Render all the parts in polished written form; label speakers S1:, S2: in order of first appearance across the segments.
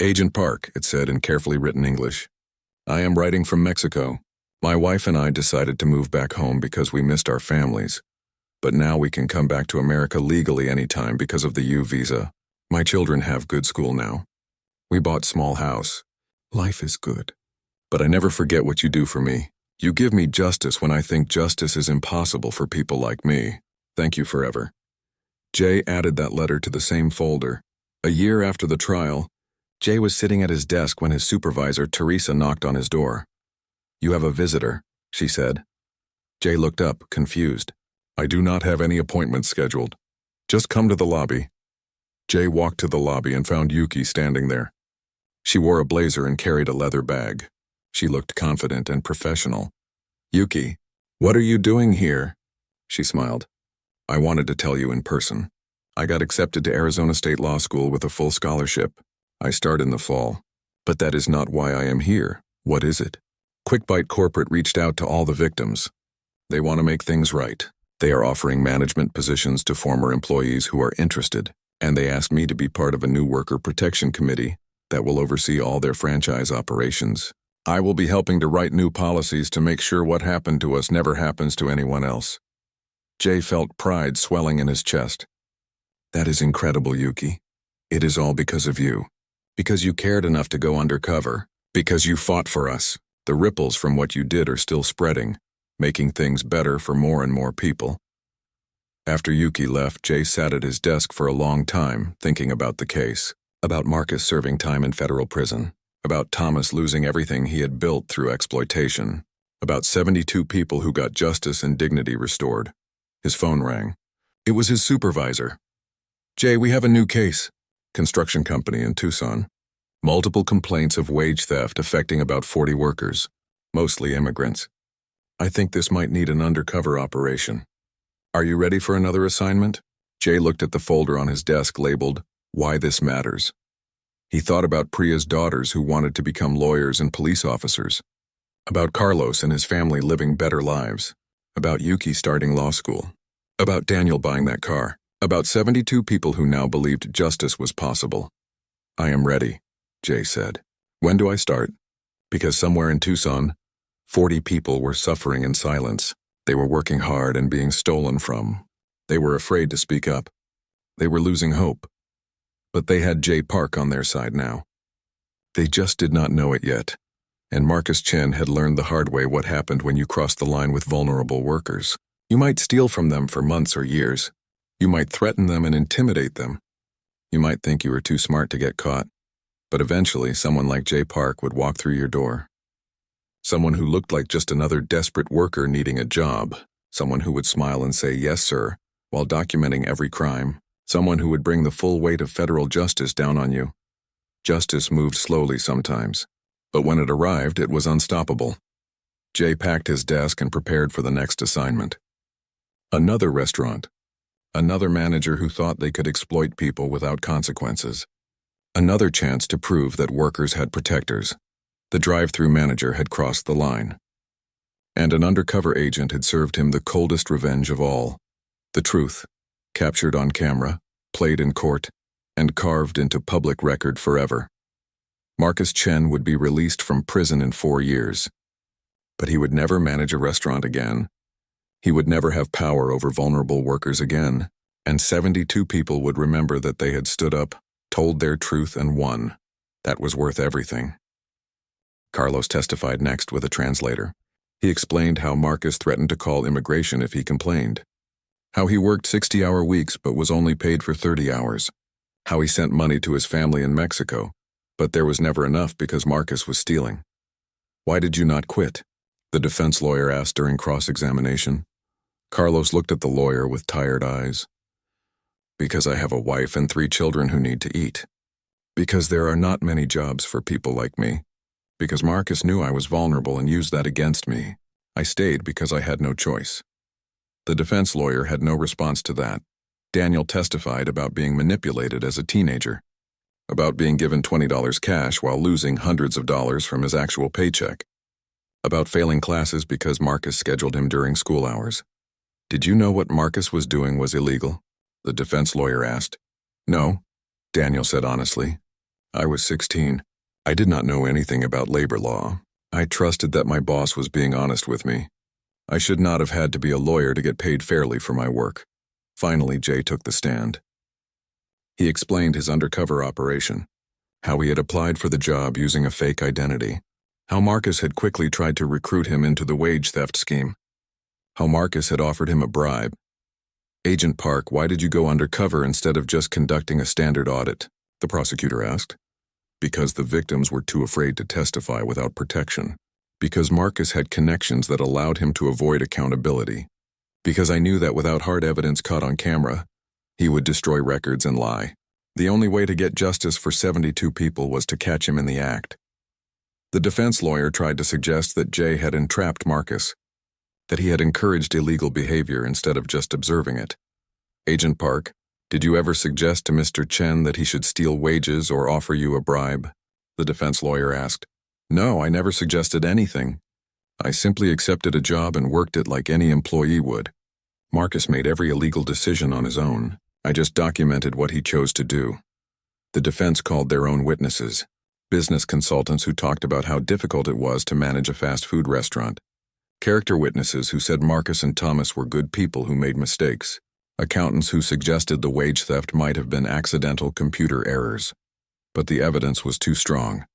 S1: Agent Park, it said in carefully written English. I am writing from Mexico. My wife and I decided to move back home because we missed our families. But now we can come back to America legally anytime because of the U visa. My children have good school now. We bought small house. Life is good. But I never forget what you do for me. You give me justice when I think justice is impossible for people like me. Thank you forever. Jay added that letter to the same folder. A year after the trial, Jay was sitting at his desk when his supervisor, Teresa, knocked on his door. You have a visitor, she said. Jay looked up, confused. I do not have any appointments scheduled. Just come to the lobby. Jay walked to the lobby and found Yuki standing there. She wore a blazer and carried a leather bag. She looked confident and professional. Yuki, what are you doing here? She smiled. I wanted to tell you in person. I got accepted to Arizona State Law School with a full scholarship. I start in the fall. But that is not why I am here. What is it? QuickBite Corporate reached out to all the victims. They want to make things right. They are offering management positions to former employees who are interested, and they asked me to be part of a new worker protection committee that will oversee all their franchise operations. I will be helping to write new policies to make sure what happened to us never happens to anyone else. Jay felt pride swelling in his chest. That is incredible, Yuki. It is all because of you. Because you cared enough to go undercover. Because you fought for us. The ripples from what you did are still spreading, making things better for more and more people. After Yuki left, Jay sat at his desk for a long time, thinking about the case. About Marcus serving time in federal prison. About Thomas losing everything he had built through exploitation. About 72 people who got justice and dignity restored. His phone rang. It was his supervisor. Jay, we have a new case. Construction company in Tucson. Multiple complaints of wage theft affecting about 40 workers, mostly immigrants. I think this might need an undercover operation. Are you ready for another assignment? Jay looked at the folder on his desk labeled, Why This Matters. He thought about Priya's daughters who wanted to become lawyers and police officers. About Carlos and his family living better lives. About Yuki starting law school. About Daniel buying that car. About 72 people who now believed justice was possible. I am ready, Jay said. When do I start? Because somewhere in Tucson, 40 people were suffering in silence. They were working hard and being stolen from. They were afraid to speak up. They were losing hope. But they had Jay Park on their side now. They just did not know it yet. And Marcus Chen had learned the hard way what happened when you crossed the line with vulnerable workers. You might steal from them for months or years. You might threaten them and intimidate them. You might think you were too smart to get caught. But eventually, someone like Jay Park would walk through your door. Someone who looked like just another desperate worker needing a job. Someone who would smile and say, yes, sir, while documenting every crime. Someone who would bring the full weight of federal justice down on you. Justice moved slowly sometimes, but when it arrived, it was unstoppable. Jay packed his desk and prepared for the next assignment. Another restaurant. Another manager who thought they could exploit people without consequences. Another chance to prove that workers had protectors. The drive-thru manager had crossed the line. And an undercover agent had served him the coldest revenge of all. The truth, captured on camera, played in court, and carved into public record forever. Marcus Chen would be released from prison in 4 years. But he would never manage a restaurant again. He would never have power over vulnerable workers again. And 72 people would remember that they had stood up, told their truth, and won. That was worth everything. Carlos testified next with a translator. He explained how Marcus threatened to call immigration if he complained. How he worked 60-hour weeks but was only paid for 30 hours. How he sent money to his family in Mexico, but there was never enough because Marcus was stealing. Why did you not quit? The defense lawyer asked during cross-examination. Carlos looked at the lawyer with tired eyes. Because I have a wife and 3 children who need to eat. Because there are not many jobs for people like me. Because Marcus knew I was vulnerable and used that against me. I stayed because I had no choice. The defense lawyer had no response to that. Daniel testified about being manipulated as a teenager. About being given $20 cash while losing hundreds of dollars from his actual paycheck. About failing classes because Marcus scheduled him during school hours. Did you know what Marcus was doing was illegal? The defense lawyer asked. No, Daniel said honestly. I was 16. I did not know anything about labor law. I trusted that my boss was being honest with me. I should not have had to be a lawyer to get paid fairly for my work. Finally, Jay took the stand. He explained his undercover operation, how he had applied for the job using a fake identity, how Marcus had quickly tried to recruit him into the wage theft scheme, how Marcus had offered him a bribe. "Agent Park, why did you go undercover instead of just conducting a standard audit?" the prosecutor asked. "Because the victims were too afraid to testify without protection. Because Marcus had connections that allowed him to avoid accountability. Because I knew that without hard evidence caught on camera, he would destroy records and lie. The only way to get justice for 72 people was to catch him in the act." The defense lawyer tried to suggest that Jay had entrapped Marcus, that he had encouraged illegal behavior instead of just observing it. "Agent Park, did you ever suggest to Mr. Chen that he should steal wages or offer you a bribe?" the defense lawyer asked. "No, I never suggested anything. I simply accepted a job and worked it like any employee would. Marcus made every illegal decision on his own. I just documented what he chose to do." The defense called their own witnesses, business consultants who talked about how difficult it was to manage a fast food restaurant, character witnesses who said Marcus and Thomas were good people who made mistakes, accountants who suggested the wage theft might have been accidental computer errors. But the evidence was too strong.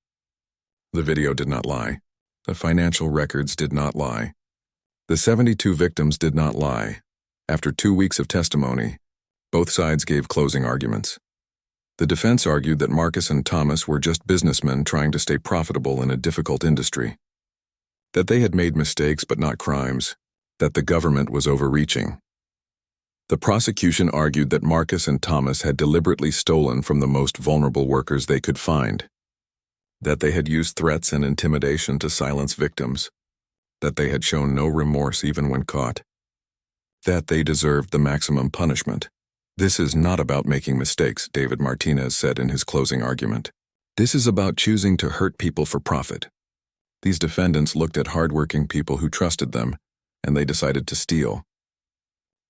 S1: The video did not lie. The financial records did not lie. The 72 victims did not lie. After 2 weeks of testimony, both sides gave closing arguments. The defense argued that Marcus and Thomas were just businessmen trying to stay profitable in a difficult industry, that they had made mistakes but not crimes, that the government was overreaching. The prosecution argued that Marcus and Thomas had deliberately stolen from the most vulnerable workers they could find, that they had used threats and intimidation to silence victims, that they had shown no remorse even when caught, that they deserved the maximum punishment. "This is not about making mistakes," David Martinez said in his closing argument. "This is about choosing to hurt people for profit." These defendants looked at hardworking people who trusted them, and they decided to steal.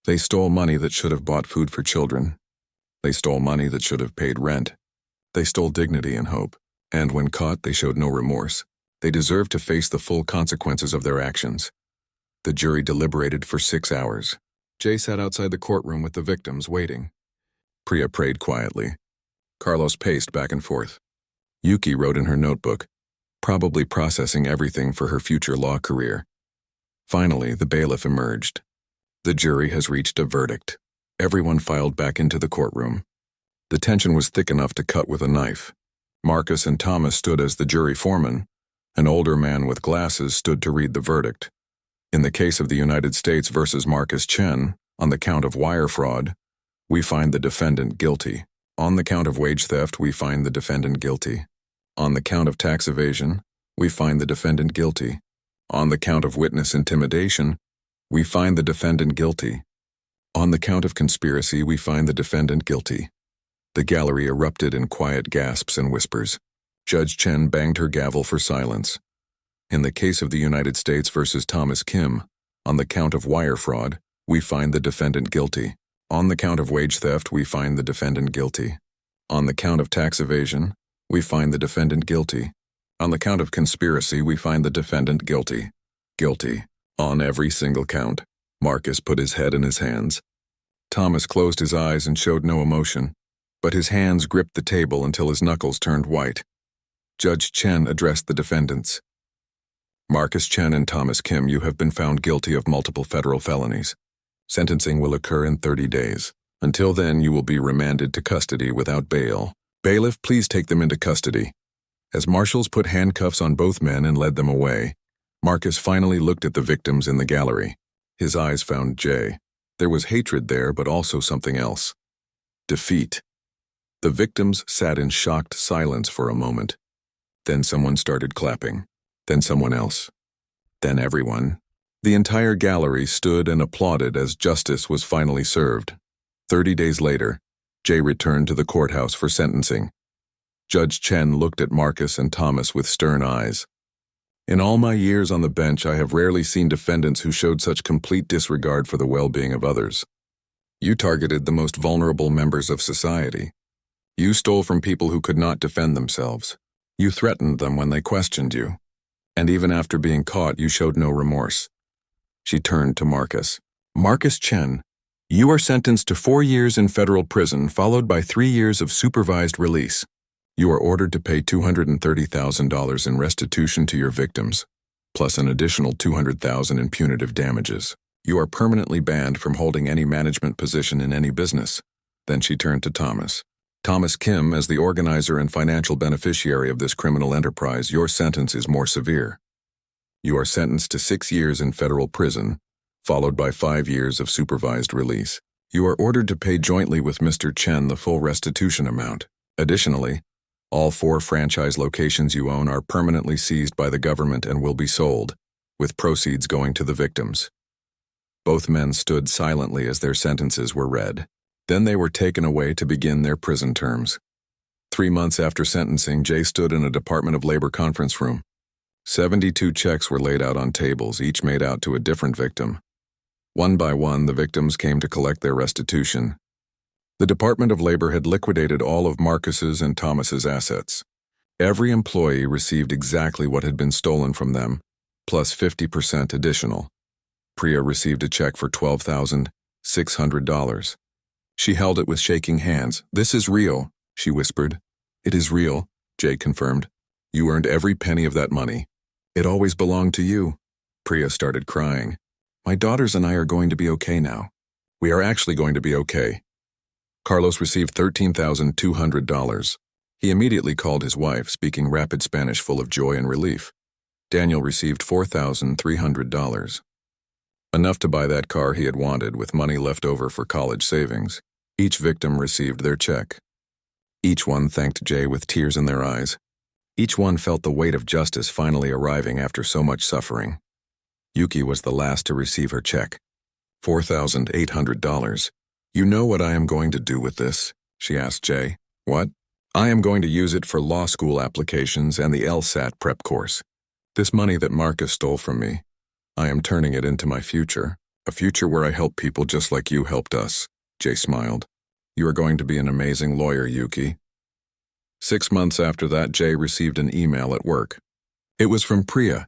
S1: They stole money that should have bought food for children. They stole money that should have paid rent. They stole dignity and hope, and when caught, they showed no remorse. They deserved to face the full consequences of their actions. The jury deliberated for 6 hours. Jay sat outside the courtroom with the victims, waiting. Priya prayed quietly. Carlos paced back and forth. Yuki wrote in her notebook, probably processing everything for her future law career. Finally, the bailiff emerged. "The jury has reached a verdict." Everyone filed back into the courtroom. The tension was thick enough to cut with a knife. Marcus and Thomas stood as the jury foreman. An older man with glasses stood to read the verdict. "In the case of the United States versus Marcus Chen, on the count of wire fraud, we find the defendant guilty. On the count of wage theft, we find the defendant guilty. On the count of tax evasion, we find the defendant guilty. On the count of witness intimidation, we find the defendant guilty. On the count of conspiracy, we find the defendant guilty." The gallery erupted in quiet gasps and whispers. Judge Chen banged her gavel for silence. "In the case of the United States versus Thomas Kim, on the count of wire fraud, we find the defendant guilty. On the count of wage theft, we find the defendant guilty. On the count of tax evasion, we find the defendant guilty. On the count of conspiracy, we find the defendant guilty. Guilty. On every single count." Marcus put his head in his hands. Thomas closed his eyes and showed no emotion, but his hands gripped the table until his knuckles turned white. Judge Chen addressed the defendants. "Marcus Chen and Thomas Kim, you have been found guilty of multiple federal felonies. Sentencing will occur in 30 days. Until then, you will be remanded to custody without bail. Bailiff, please take them into custody." As marshals put handcuffs on both men and led them away, Marcus finally looked at the victims in the gallery. His eyes found Jay. There was hatred there, but also something else. Defeat. The victims sat in shocked silence for a moment. Then someone started clapping. Then someone else. Then everyone. The entire gallery stood and applauded as justice was finally served. 30 days later, Jay returned to the courthouse for sentencing. Judge Chen looked at Marcus and Thomas with stern eyes. "In all my years on the bench, I have rarely seen defendants who showed such complete disregard for the well-being of others. You targeted the most vulnerable members of society. You stole from people who could not defend themselves. You threatened them when they questioned you. And even after being caught, you showed no remorse. She turned to Marcus. Marcus Chen, you are sentenced to 4 years in federal prison, followed by 3 years of supervised release. You are ordered to pay $230,000 in restitution to your victims, plus an additional $200,000 in punitive damages. You are permanently banned from holding any management position in any business. Then she turned to Thomas. Thomas Kim, as the organizer and financial beneficiary of this criminal enterprise, your sentence is more severe. You are sentenced to 6 years in federal prison, followed by 5 years of supervised release. You are ordered to pay jointly with Mr. Chen the full restitution amount. Additionally, all 4 franchise locations you own are permanently seized by the government and will be sold, with proceeds going to the victims. Both men stood silently as their sentences were read. Then they were taken away to begin their prison terms. 3 months after sentencing, Jay stood in a Department of Labor conference room. 72 checks were laid out on tables, each made out to a different victim. One by one, the victims came to collect their restitution. The Department of Labor had liquidated all of Marcus's and Thomas's assets. Every employee received exactly what had been stolen from them, plus 50% additional. Priya received a check for $12,600. She held it with shaking hands. This is real, she whispered. It is real, Jay confirmed. You earned every penny of that money. It always belonged to you. Priya started crying. My daughters and I are going to be okay now. We are actually going to be okay. Carlos received $13,200. He immediately called his wife, speaking rapid Spanish full of joy and relief. Daniel received $4,300. Enough to buy that car he had wanted, with money left over for college savings. Each victim received their check. Each one thanked Jay with tears in their eyes. Each one felt the weight of justice finally arriving after so much suffering. Yuki was the last to receive her check. $4,800. You know what I am going to do with this? She asked Jay. What? I am going to use it for law school applications and the LSAT prep course. This money that Marcus stole from me, I am turning it into my future, a future where I help people just like you helped us. Jay smiled. You are going to be an amazing lawyer, Yuki. 6 months after that, Jay received an email at work. It was from Priya.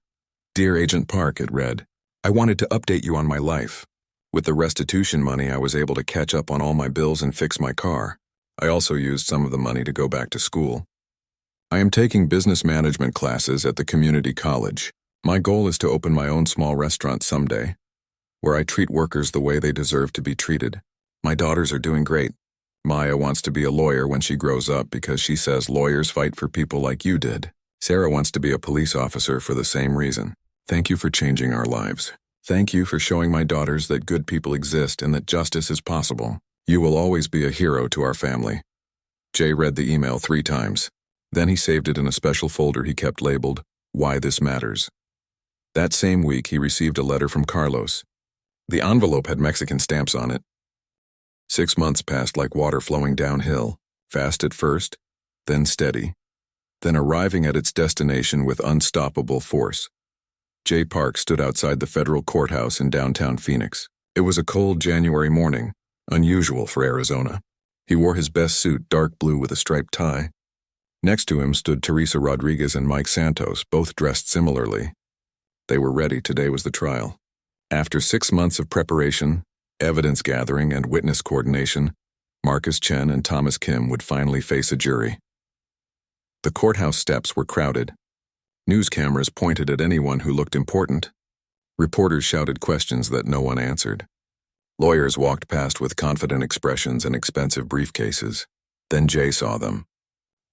S1: Dear Agent Park, it read, I wanted to update you on my life. With the restitution money, I was able to catch up on all my bills and fix my car. I also used some of the money to go back to school. I am taking business management classes at the community college. My goal is to open my own small restaurant someday, where I treat workers the way they deserve to be treated. My daughters are doing great. Maya wants to be a lawyer when she grows up because she says lawyers fight for people like you did. Sarah wants to be a police officer for the same reason. Thank you for changing our lives. Thank you for showing my daughters that good people exist and that justice is possible. You will always be a hero to our family. Jay read the email 3 times. Then he saved it in a special folder he kept labeled, Why This Matters. That same week, he received a letter from Carlos. The envelope had Mexican stamps on it. 6 months passed like water flowing downhill, fast at first, then steady, then arriving at its destination with unstoppable force. Jay Park stood outside the federal courthouse in downtown Phoenix. It was a cold January morning, unusual for Arizona. He wore his best suit, dark blue with a striped tie. Next to him stood Teresa Rodriguez and Mike Santos, both dressed similarly. They were ready. Today was the trial. After 6 months of preparation, evidence gathering, and witness coordination, Marcus Chen and Thomas Kim would finally face a jury. The courthouse steps were crowded. News cameras pointed at anyone who looked important. Reporters shouted questions that no one answered. Lawyers walked past with confident expressions and expensive briefcases. Then Jay saw them.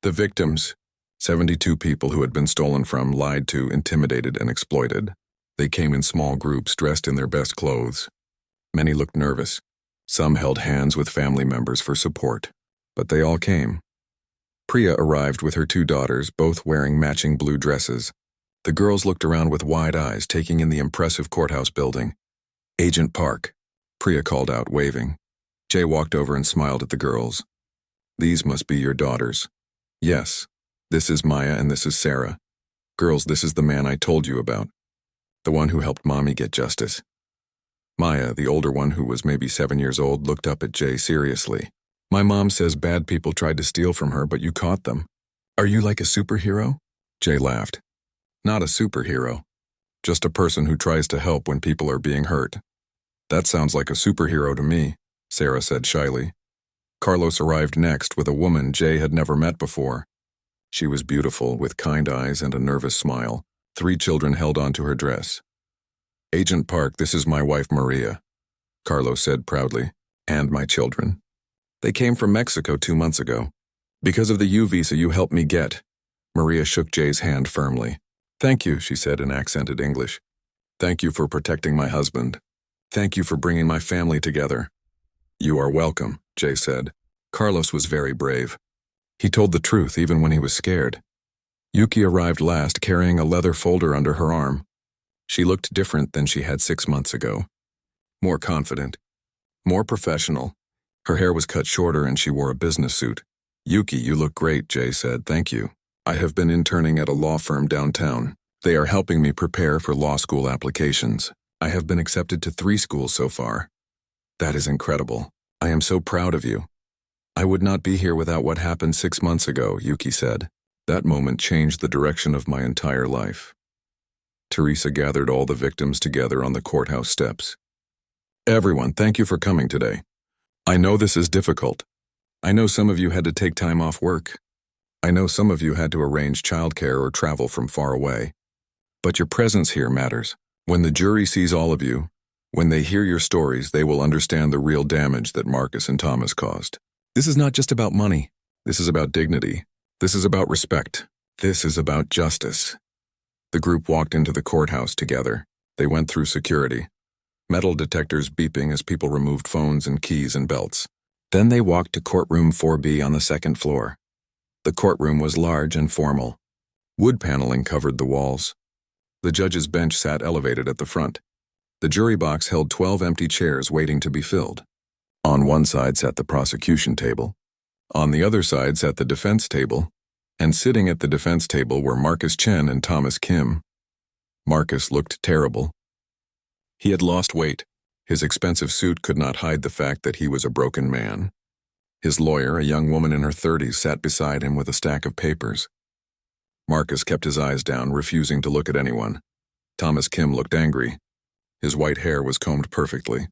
S1: The victims, 72 people who had been stolen from, lied to, intimidated, and exploited. They came in small groups dressed in their best clothes. Many looked nervous. Some held hands with family members for support. But they all came. Priya arrived with her 2 daughters, both wearing matching blue dresses. The girls looked around with wide eyes, taking in the impressive courthouse building. Agent Park, Priya called out, waving. Jay walked over and smiled at the girls. These must be your daughters. Yes, this is Maya and this is Sarah. Girls, this is the man I told you about. The one who helped Mommy get justice. Maya, the older one who was maybe 7 years old, looked up at Jay seriously. My mom says bad people tried to steal from her, but you caught them. Are you like a superhero? Jay laughed. Not a superhero. Just a person who tries to help when people are being hurt. That sounds like a superhero to me, Sarah said shyly. Carlos arrived next with a woman Jay had never met before. She was beautiful, with kind eyes and a nervous smile. 3 children held onto her dress. Agent Park, this is my wife Maria, Carlos said proudly. And my children. They came from Mexico 2 months ago. Because of the U visa you helped me get. Maria shook Jay's hand firmly. Thank you, she said in accented English. Thank you for protecting my husband. Thank you for bringing my family together. You are welcome, Jay said. Carlos was very brave. He told the truth even when he was scared. Yuki arrived last, carrying a leather folder under her arm. She looked different than she had 6 months ago. More confident. More professional. Her hair was cut shorter and she wore a business suit. Yuki, you look great, Jay said. Thank you. I have been interning at a law firm downtown. They are helping me prepare for law school applications. I have been accepted to 3 schools so far. That is incredible. I am so proud of you. I would not be here without what happened 6 months ago, Yuki said. That moment changed the direction of my entire life. Teresa gathered all the victims together on the courthouse steps. Everyone, thank you for coming today. I know this is difficult. I know some of you had to take time off work. I know some of you had to arrange childcare or travel from far away. But your presence here matters. When the jury sees all of you, when they hear your stories, they will understand the real damage that Marcus and Thomas caused. This is not just about money. This is about dignity. This is about respect. This is about justice. The group walked into the courthouse together. They went through security. Metal detectors beeping as people removed phones and keys and belts. Then they walked to courtroom 4B on the 2nd floor. The courtroom was large and formal. Wood paneling covered the walls. The judge's bench sat elevated at the front. The jury box held 12 empty chairs waiting to be filled. On one side sat the prosecution table. On the other side sat the defense table. And sitting at the defense table were Marcus Chen and Thomas Kim. Marcus looked terrible. He had lost weight. His expensive suit could not hide the fact that he was a broken man. His lawyer, a young woman in her 30s, sat beside him with a stack of papers. Marcus kept his eyes down, refusing to look at anyone. Thomas Kim looked angry. His white hair was combed perfectly.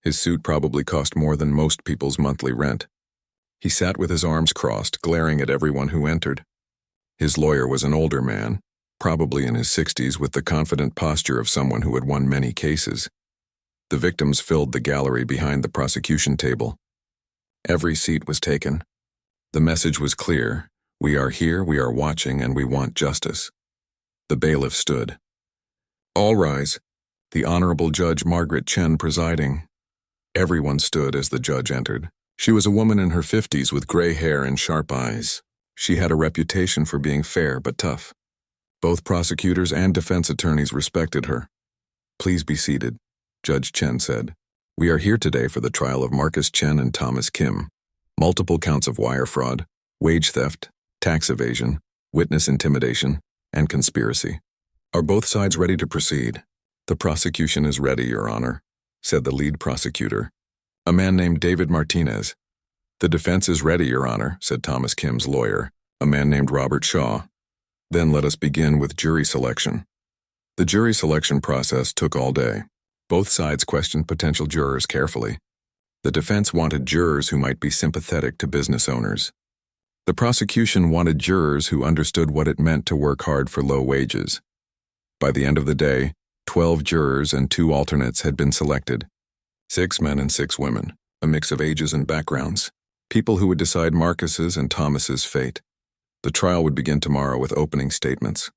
S1: His suit probably cost more than most people's monthly rent. He sat with his arms crossed, glaring at everyone who entered. His lawyer was an older man, probably in his 60s, with the confident posture of someone who had won many cases. The victims filled the gallery behind the prosecution table. Every seat was taken. The message was clear. We are here, we are watching, and we want justice. The bailiff stood. All rise. The Honorable Judge Margaret Chen presiding. Everyone stood as the judge entered. She was a woman in her 50s with gray hair and sharp eyes. She had a reputation for being fair but tough. Both prosecutors and defense attorneys respected her. Please be seated, Judge Chen said. We are here today for the trial of Marcus Chen and Thomas Kim. Multiple counts of wire fraud, wage theft, tax evasion, witness intimidation, and conspiracy. Are both sides ready to proceed? The prosecution is ready, Your Honor, said the lead prosecutor, a man named David Martinez. The defense is ready, Your Honor, said Thomas Kim's lawyer, a man named Robert Shaw. Then let us begin with jury selection. The jury selection process took all day. Both sides questioned potential jurors carefully. The defense wanted jurors who might be sympathetic to business owners. The prosecution wanted jurors who understood what it meant to work hard for low wages. By the end of the day, 12 jurors and 2 alternates had been selected. 6 men and 6 women, a mix of ages and backgrounds, people who would decide Marcus's and Thomas's fate. The trial would begin tomorrow with opening statements.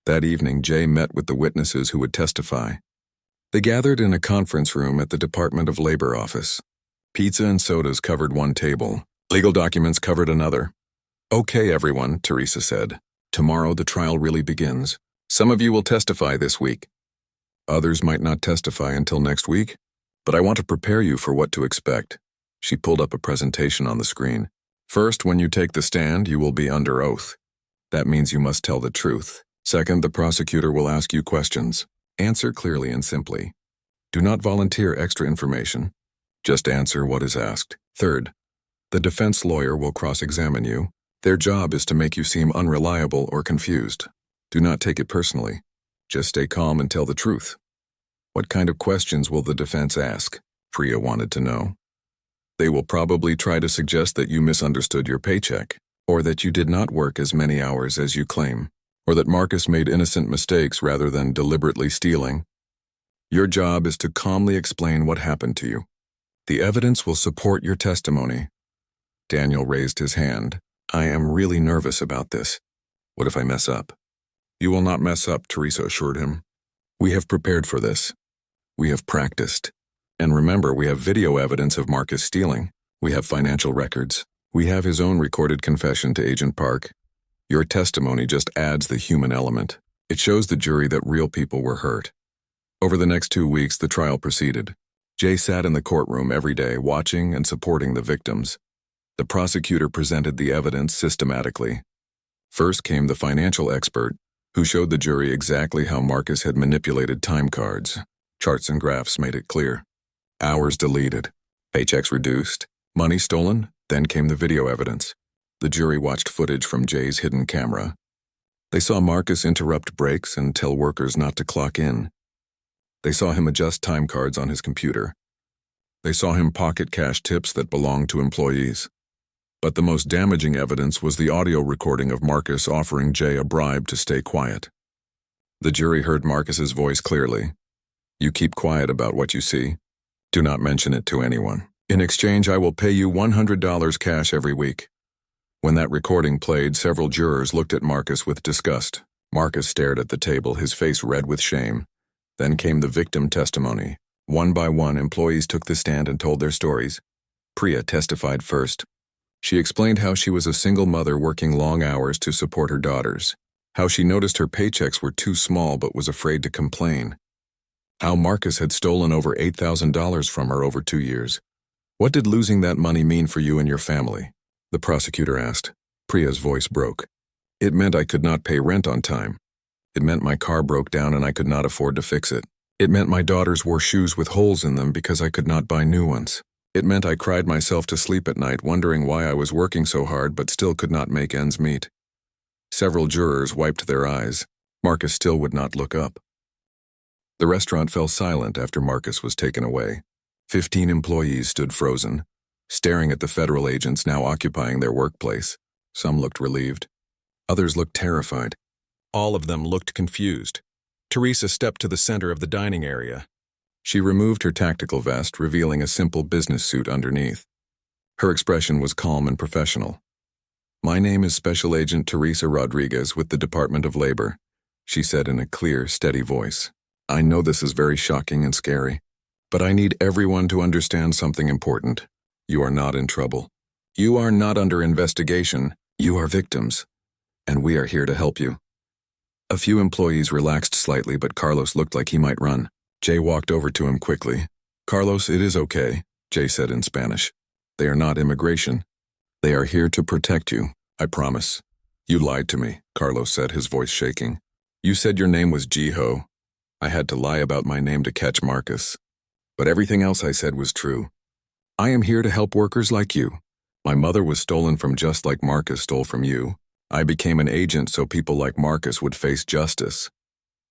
S1: That evening, Jay met with the witnesses who would testify. They gathered in a conference room at the Department of Labor office. Pizza and sodas covered one table. Legal documents covered another. Okay, everyone, Teresa said. Tomorrow the trial really begins. Some of you will testify this week. Others might not testify until next week, but I want to prepare you for what to expect. She pulled up a presentation on the screen. First, when you take the stand, you will be under oath. That means you must tell the truth. Second, the prosecutor will ask you questions. Answer clearly and simply. Do not volunteer extra information. Just answer what is asked. Third, The defense lawyer will cross-examine you. Their job is to make you seem unreliable or confused. Do not take it personally. Just stay calm and tell the truth. What kind of questions will the defense ask? Priya wanted to know. They will probably try to suggest that you misunderstood your paycheck, or that you did not work as many hours as you claim, or that Marcus made innocent mistakes rather than deliberately stealing. Your job is to calmly explain what happened to you. The evidence will support your testimony. Daniel raised his hand. I am really nervous about this. What if I mess up? You will not mess up, Teresa assured him. We have prepared for this. We have practiced. And remember, we have video evidence of Marcus stealing. We have financial records. We have his own recorded confession to Agent Park. Your testimony just adds the human element. It shows the jury that real people were hurt. Over the next 2 weeks, the trial proceeded. Jay sat in the courtroom every day, watching and supporting the victims. The prosecutor presented the evidence systematically. First came the financial expert, who showed the jury exactly how Marcus had manipulated time cards. Charts and graphs made it clear. Hours deleted, paychecks reduced, money stolen. Then came the video evidence. The jury watched footage from Jay's hidden camera. They saw Marcus interrupt breaks and tell workers not to clock in. They saw him adjust time cards on his computer. They saw him pocket cash tips that belonged to employees. But the most damaging evidence was the audio recording of Marcus offering Jay a bribe to stay quiet. The jury heard Marcus's voice clearly. You keep quiet about what you see. Do not mention it to anyone. In exchange, I will pay you $100 cash every week. When that recording played, several jurors looked at Marcus with disgust. Marcus stared at the table, his face red with shame. Then came the victim testimony. One by one, employees took the stand and told their stories. Priya testified first. She explained how she was a single mother working long hours to support her daughters, how she noticed her paychecks were too small but was afraid to complain, how Marcus had stolen over $8,000 from her over 2 years. What did losing that money mean for you and your family? The prosecutor asked. Priya's voice broke. It meant I could not pay rent on time. It meant my car broke down and I could not afford to fix it. It meant my daughters wore shoes with holes in them because I could not buy new ones. It meant I cried myself to sleep at night wondering why I was working so hard but still could not make ends meet. Several jurors wiped their eyes. Marcus still would not look up. The restaurant fell silent after Marcus was taken away. 15 employees stood frozen, staring at the federal agents now occupying their workplace. Some looked relieved. Others looked terrified. All of them looked confused. Teresa stepped to the center of the dining area. She removed her tactical vest, revealing a simple business suit underneath. Her expression was calm and professional. My name is Special Agent Teresa Rodriguez with the Department of Labor, she said in a clear, steady voice. I know this is very shocking and scary, but I need everyone to understand something important. You are not in trouble. You are not under investigation. You are victims, and we are here to help you. A few employees relaxed slightly, but Carlos looked like he might run. Jay walked over to him quickly. Carlos, it is okay, Jay said in Spanish. They are not immigration. They are here to protect you, I promise. You lied to me, Carlos said, his voice shaking. You said your name was Jiho. I had to lie about my name to catch Marcus. But everything else I said was true. I am here to help workers like you. My mother was stolen from just like Marcus stole from you. I became an agent so people like Marcus would face justice.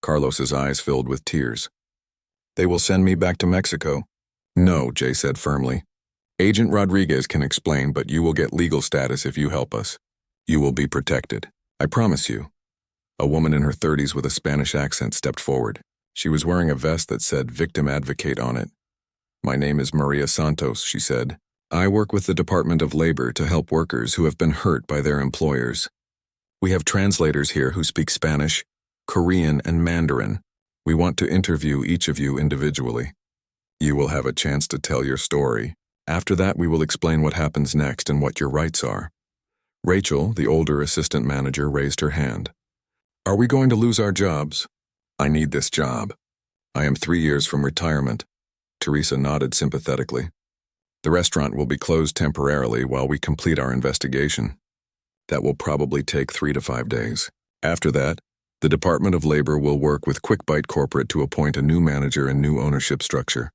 S1: Carlos's eyes filled with tears. They will send me back to Mexico. No, Jay said firmly. Agent Rodriguez can explain, but you will get legal status if you help us. You will be protected. I promise you. A woman in her 30s with a Spanish accent stepped forward. She was wearing a vest that said Victim Advocate on it. My name is Maria Santos, she said. I work with the Department of Labor to help workers who have been hurt by their employers. We have translators here who speak Spanish, Korean, and Mandarin. We want to interview each of you individually. You will have a chance to tell your story. After that, we will explain what happens next and what your rights are. Rachel, the older assistant manager, raised her hand. Are we going to lose our jobs? I need this job. I am 3 years from retirement. Teresa nodded sympathetically. The restaurant will be closed temporarily while we complete our investigation. That will probably take 3 to 5 days. After that, the Department of Labor will work with QuickBite Corporate to appoint a new manager and new ownership structure.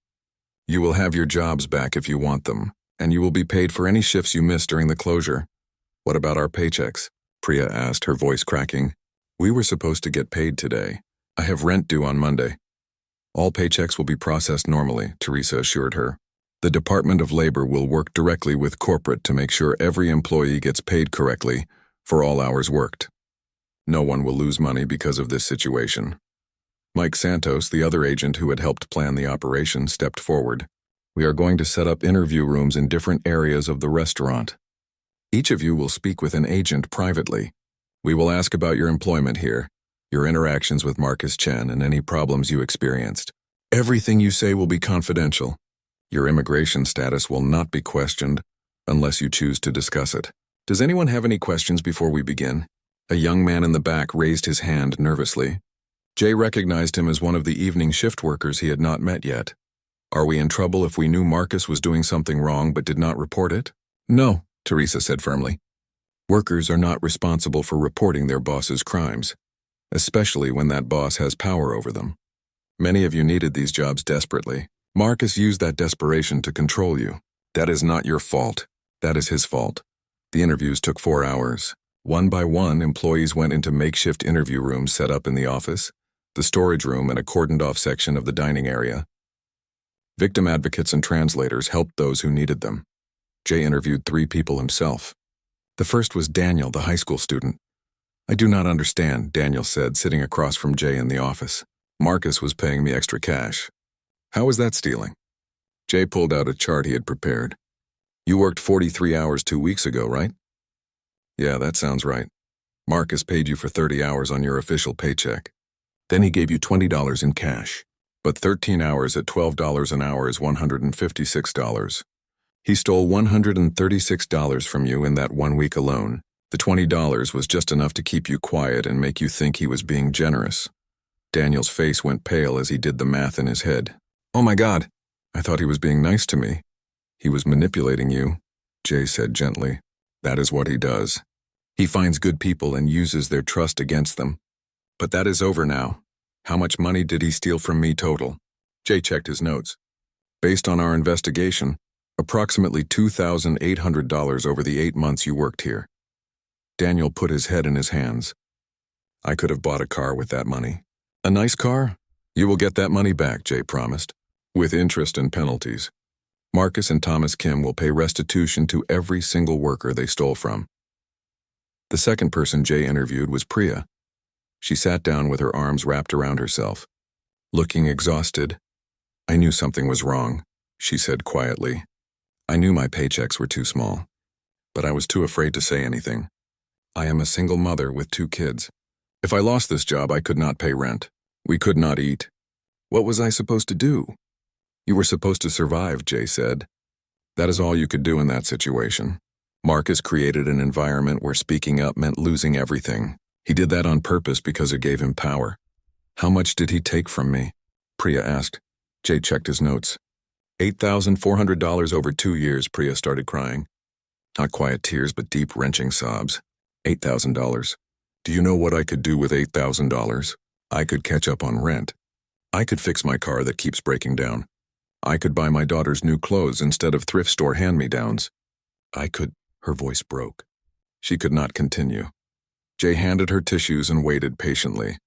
S1: You will have your jobs back if you want them. And you will be paid for any shifts you miss during the closure. What about our paychecks? Priya asked, her voice cracking. We were supposed to get paid today. I have rent due on Monday. All paychecks will be processed normally, Teresa assured her. The Department of Labor will work directly with corporate to make sure every employee gets paid correctly for all hours worked. No one will lose money because of this situation. Mike Santos, the other agent who had helped plan the operation, stepped forward. We are going to set up interview rooms in different areas of the restaurant. Each of you will speak with an agent privately. We will ask about your employment here, your interactions with Marcus Chen, and any problems you experienced. Everything you say will be confidential. Your immigration status will not be questioned unless you choose to discuss it. Does anyone have any questions before we begin? A young man in the back raised his hand nervously. Jay recognized him as one of the evening shift workers he had not met yet. Are we in trouble if we knew Marcus was doing something wrong but did not report it? No, Teresa said firmly. Workers are not responsible for reporting their boss's crimes, especially when that boss has power over them. Many of you needed these jobs desperately. Marcus used that desperation to control you. That is not your fault. That is his fault. The interviews took 4 hours. One by one, employees went into makeshift interview rooms set up in the office, the storage room, and a cordoned-off section of the dining area. Victim advocates and translators helped those who needed them. Jay interviewed 3 people himself. The first was Daniel, the high school student. I do not understand, Daniel said, sitting across from Jay in the office. Marcus was paying me extra cash. How was that stealing? Jay pulled out a chart he had prepared. You worked 43 hours 2 weeks ago, right? Yeah, that sounds right. Marcus paid you for 30 hours on your official paycheck. Then he gave you $20 in cash. But 13 hours at $12 an hour is $156. He stole $136 from you in that 1 week alone. The $20 was just enough to keep you quiet and make you think he was being generous. Daniel's face went pale as he did the math in his head. Oh my God, I thought he was being nice to me. He was manipulating you, Jay said gently. That is what he does. He finds good people and uses their trust against them. But that is over now. How much money did he steal from me total? Jay checked his notes. Based on our investigation, approximately $2,800 over the 8 months you worked here. Daniel put his head in his hands. I could have bought a car with that money. A nice car? You will get that money back, Jay promised, with interest and penalties. Marcus and Thomas Kim will pay restitution to every single worker they stole from. The second person Jay interviewed was Priya. She sat down with her arms wrapped around herself, looking exhausted. I knew something was wrong, she said quietly. I knew my paychecks were too small, but I was too afraid to say anything. I am a single mother with 2 kids. If I lost this job, I could not pay rent. We could not eat. What was I supposed to do? You were supposed to survive, Jay said. That is all you could do in that situation. Marcus created an environment where speaking up meant losing everything. He did that on purpose because it gave him power. How much did he take from me? Priya asked. Jay checked his notes. $8,400 over 2 years, Priya started crying. Not quiet tears, but deep, wrenching sobs. $8,000. Do you know what I could do with $8,000? I could catch up on rent. I could fix my car that keeps breaking down. I could buy my daughter's new clothes instead of thrift store hand-me-downs. I could... Her voice broke. She could not continue. Jay handed her tissues and waited patiently.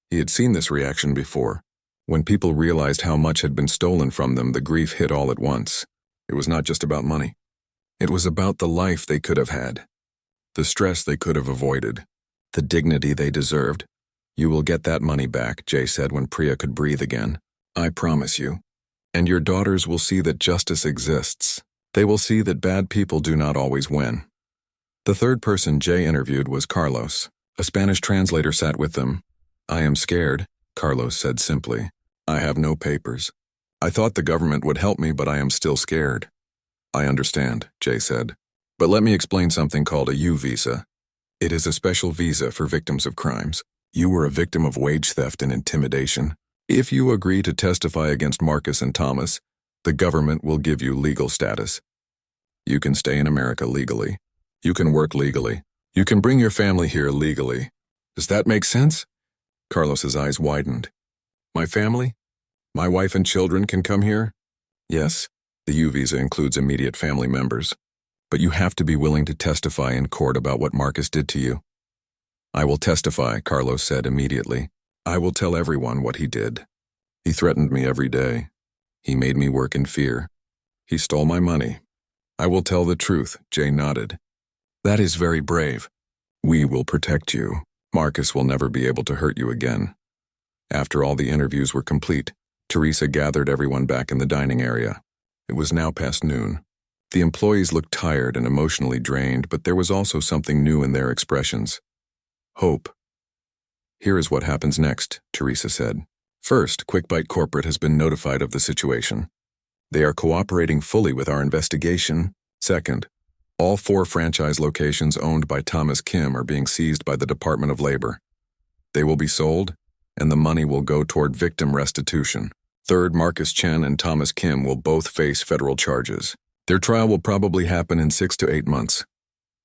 S1: He had seen this reaction before. When people realized how much had been stolen from them, the grief hit all at once. It was not just about money. It was about the life they could have had, the stress they could have avoided, the dignity they deserved. You will get that money back, Jay said when Priya could breathe again. I promise you. And your daughters will see that justice exists. They will see that bad people do not always win. The third person Jay interviewed was Carlos. A Spanish translator sat with them. I am scared, Carlos said simply. I have no papers. I thought the government would help me, but I am still scared. I understand, Jay said. But let me explain something called a U visa. It is a special visa for victims of crimes. You were a victim of wage theft and intimidation. If you agree to testify against Marcus and Thomas, the government will give you legal status. You can stay in America legally. You can work legally. You can bring your family here legally. Does that make sense? Carlos's eyes widened. My family? My wife and children can come here? Yes. The U visa includes immediate family members, but you have to be willing to testify in court about what Marcus did to you. I will testify, Carlos said immediately. I will tell everyone what he did. He threatened me every day. He made me work in fear. He stole my money. I will tell the truth, Jay nodded. That is very brave. We will protect you. Marcus will never be able to hurt you again. After all the interviews were complete, Teresa gathered everyone back in the dining area. It was now past noon. The employees looked tired and emotionally drained, but there was also something new in their expressions. Hope. Here is what happens next, Teresa said. First, QuickBite Corporate has been notified of the situation. They are cooperating fully with our investigation. Second, all 4 franchise locations owned by Thomas Kim are being seized by the Department of Labor. They will be sold, and the money will go toward victim restitution. Third, Marcus Chen and Thomas Kim will both face federal charges. Their trial will probably happen in 6 to 8 months.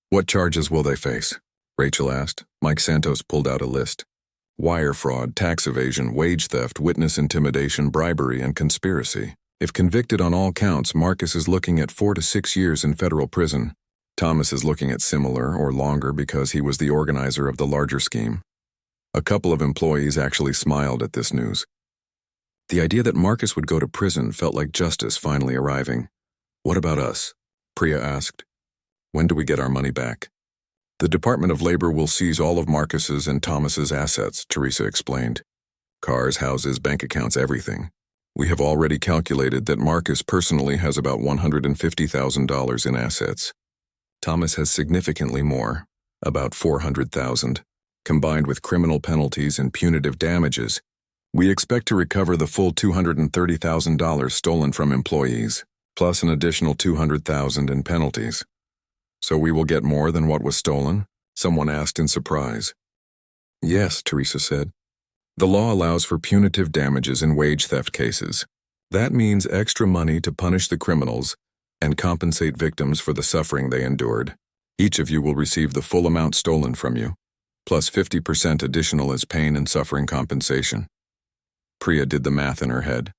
S1: What charges will they face? Rachel asked. Mike Santos pulled out a list. Wire fraud, tax evasion, wage theft, witness intimidation, bribery, and conspiracy. If convicted on all counts, Marcus is looking at 4 to 6 years in federal prison. Thomas is looking at similar or longer because he was the organizer of the larger scheme. A couple of employees actually smiled at this news. The idea that Marcus would go to prison felt like justice finally arriving. What about us? Priya asked. When do we get our money back? The Department of Labor will seize all of Marcus's and Thomas's assets, Teresa explained. Cars, houses, bank accounts, everything. We have already calculated that Marcus personally has about $150,000 in assets. Thomas has significantly more, about $400,000. Combined with criminal penalties and punitive damages, we expect to recover the full $230,000 stolen from employees, plus an additional $200,000 in penalties. So we will get more than what was stolen? Someone asked in surprise. Yes, Teresa said. The law allows for punitive damages in wage theft cases. That means extra money to punish the criminals and compensate victims for the suffering they endured. Each of you will receive the full amount stolen from you, plus 50% additional as pain and suffering compensation. Priya did the math in her head.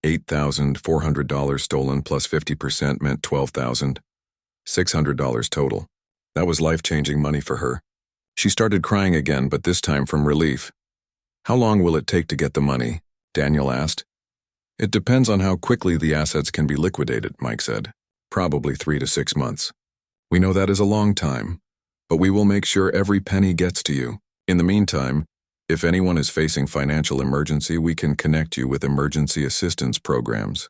S1: $8,400 stolen plus 50% meant $12,600 total. That was life-changing money for her. She started crying again, but this time from relief. How long will it take to get the money? Daniel asked. It depends on how quickly the assets can be liquidated, Mike said. Probably 3 to 6 months. We know that is a long time, but we will make sure every penny gets to you. In the meantime, if anyone is facing financial emergency, we can connect you with emergency assistance programs.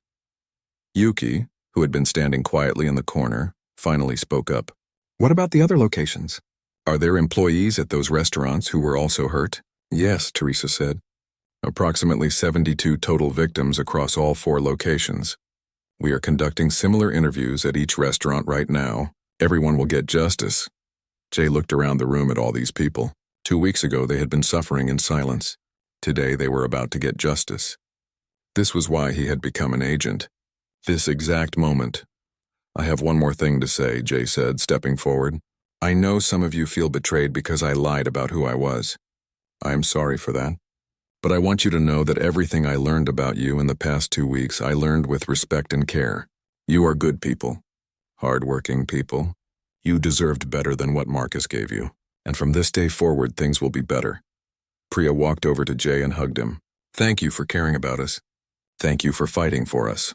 S1: Yuki, who had been standing quietly in the corner, finally spoke up. What about the other locations? Are there employees at those restaurants who were also hurt? Yes, Teresa said. Approximately 72 total victims across all 4 locations. We are conducting similar interviews at each restaurant right now. Everyone will get justice. Jay looked around the room at all these people. 2 weeks ago, they had been suffering in silence. Today, they were about to get justice. This was why he had become an agent. This exact moment. I have one more thing to say, Jay said, stepping forward. I know some of you feel betrayed because I lied about who I was. I am sorry for that. But I want you to know that everything I learned about you in the past 2 weeks, I learned with respect and care. You are good people. Hard-working people. You deserved better than what Marcus gave you. And from this day forward, things will be better. Priya walked over to Jay and hugged him. Thank you for caring about us. Thank you for fighting for us.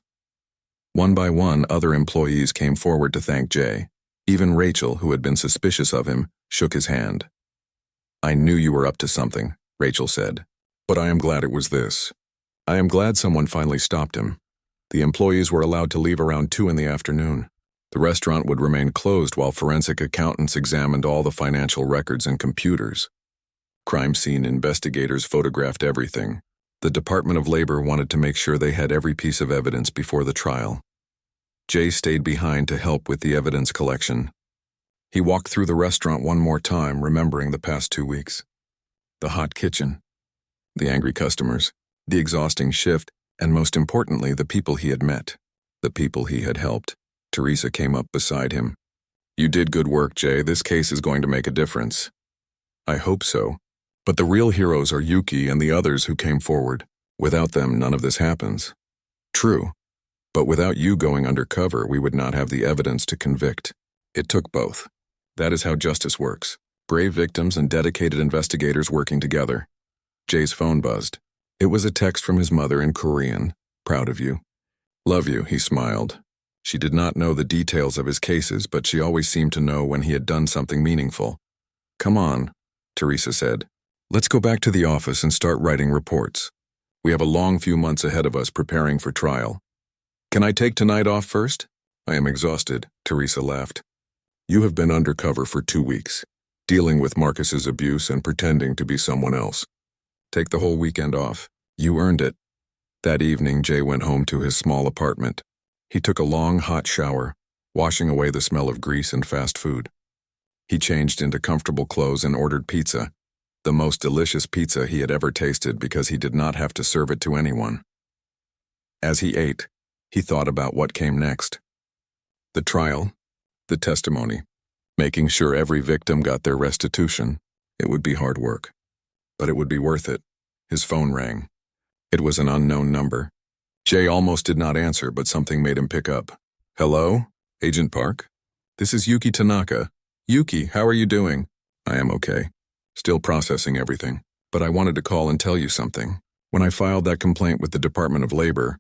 S1: One by one, other employees came forward to thank Jay. Even Rachel, who had been suspicious of him, shook his hand. I knew you were up to something, Rachel said. But I am glad it was this. I am glad someone finally stopped him. The employees were allowed to leave around 2 in the afternoon. The restaurant would remain closed while forensic accountants examined all the financial records and computers. Crime scene investigators photographed everything. The Department of Labor wanted to make sure they had every piece of evidence before the trial. Jay stayed behind to help with the evidence collection. He walked through the restaurant one more time, remembering the past 2 weeks. The hot kitchen, the angry customers, the exhausting shift, and most importantly, the people he had met, the people he had helped. Teresa came up beside him. You did good work, Jay. This case is going to make a difference. I hope so. But the real heroes are Yuki and the others who came forward. Without them, none of this happens. True. But without you going undercover, we would not have the evidence to convict. It took both. That is how justice works. Brave victims and dedicated investigators working together. Jay's phone buzzed. It was a text from his mother in Korean. Proud of you. Love you, he smiled. She did not know the details of his cases, but she always seemed to know when he had done something meaningful. Come on, Teresa said. Let's go back to the office and start writing reports. We have a long few months ahead of us preparing for trial. Can I take tonight off first? I am exhausted, Teresa laughed. You have been undercover for 2 weeks, dealing with Marcus's abuse and pretending to be someone else. Take the whole weekend off. You earned it. That evening, Jay went home to his small apartment. He took a long, hot shower, washing away the smell of grease and fast food. He changed into comfortable clothes and ordered pizza, the most delicious pizza he had ever tasted because he did not have to serve it to anyone. As he ate, he thought about what came next. The trial, the testimony, making sure every victim got their restitution. It would be hard work, but it would be worth it. His phone rang. It was an unknown number. Jay almost did not answer, but something made him pick up. Hello, Agent Park? This is Yuki Tanaka. Yuki, how are you doing? I am okay. Still processing everything. But I wanted to call and tell you something. When I filed that complaint with the Department of Labor,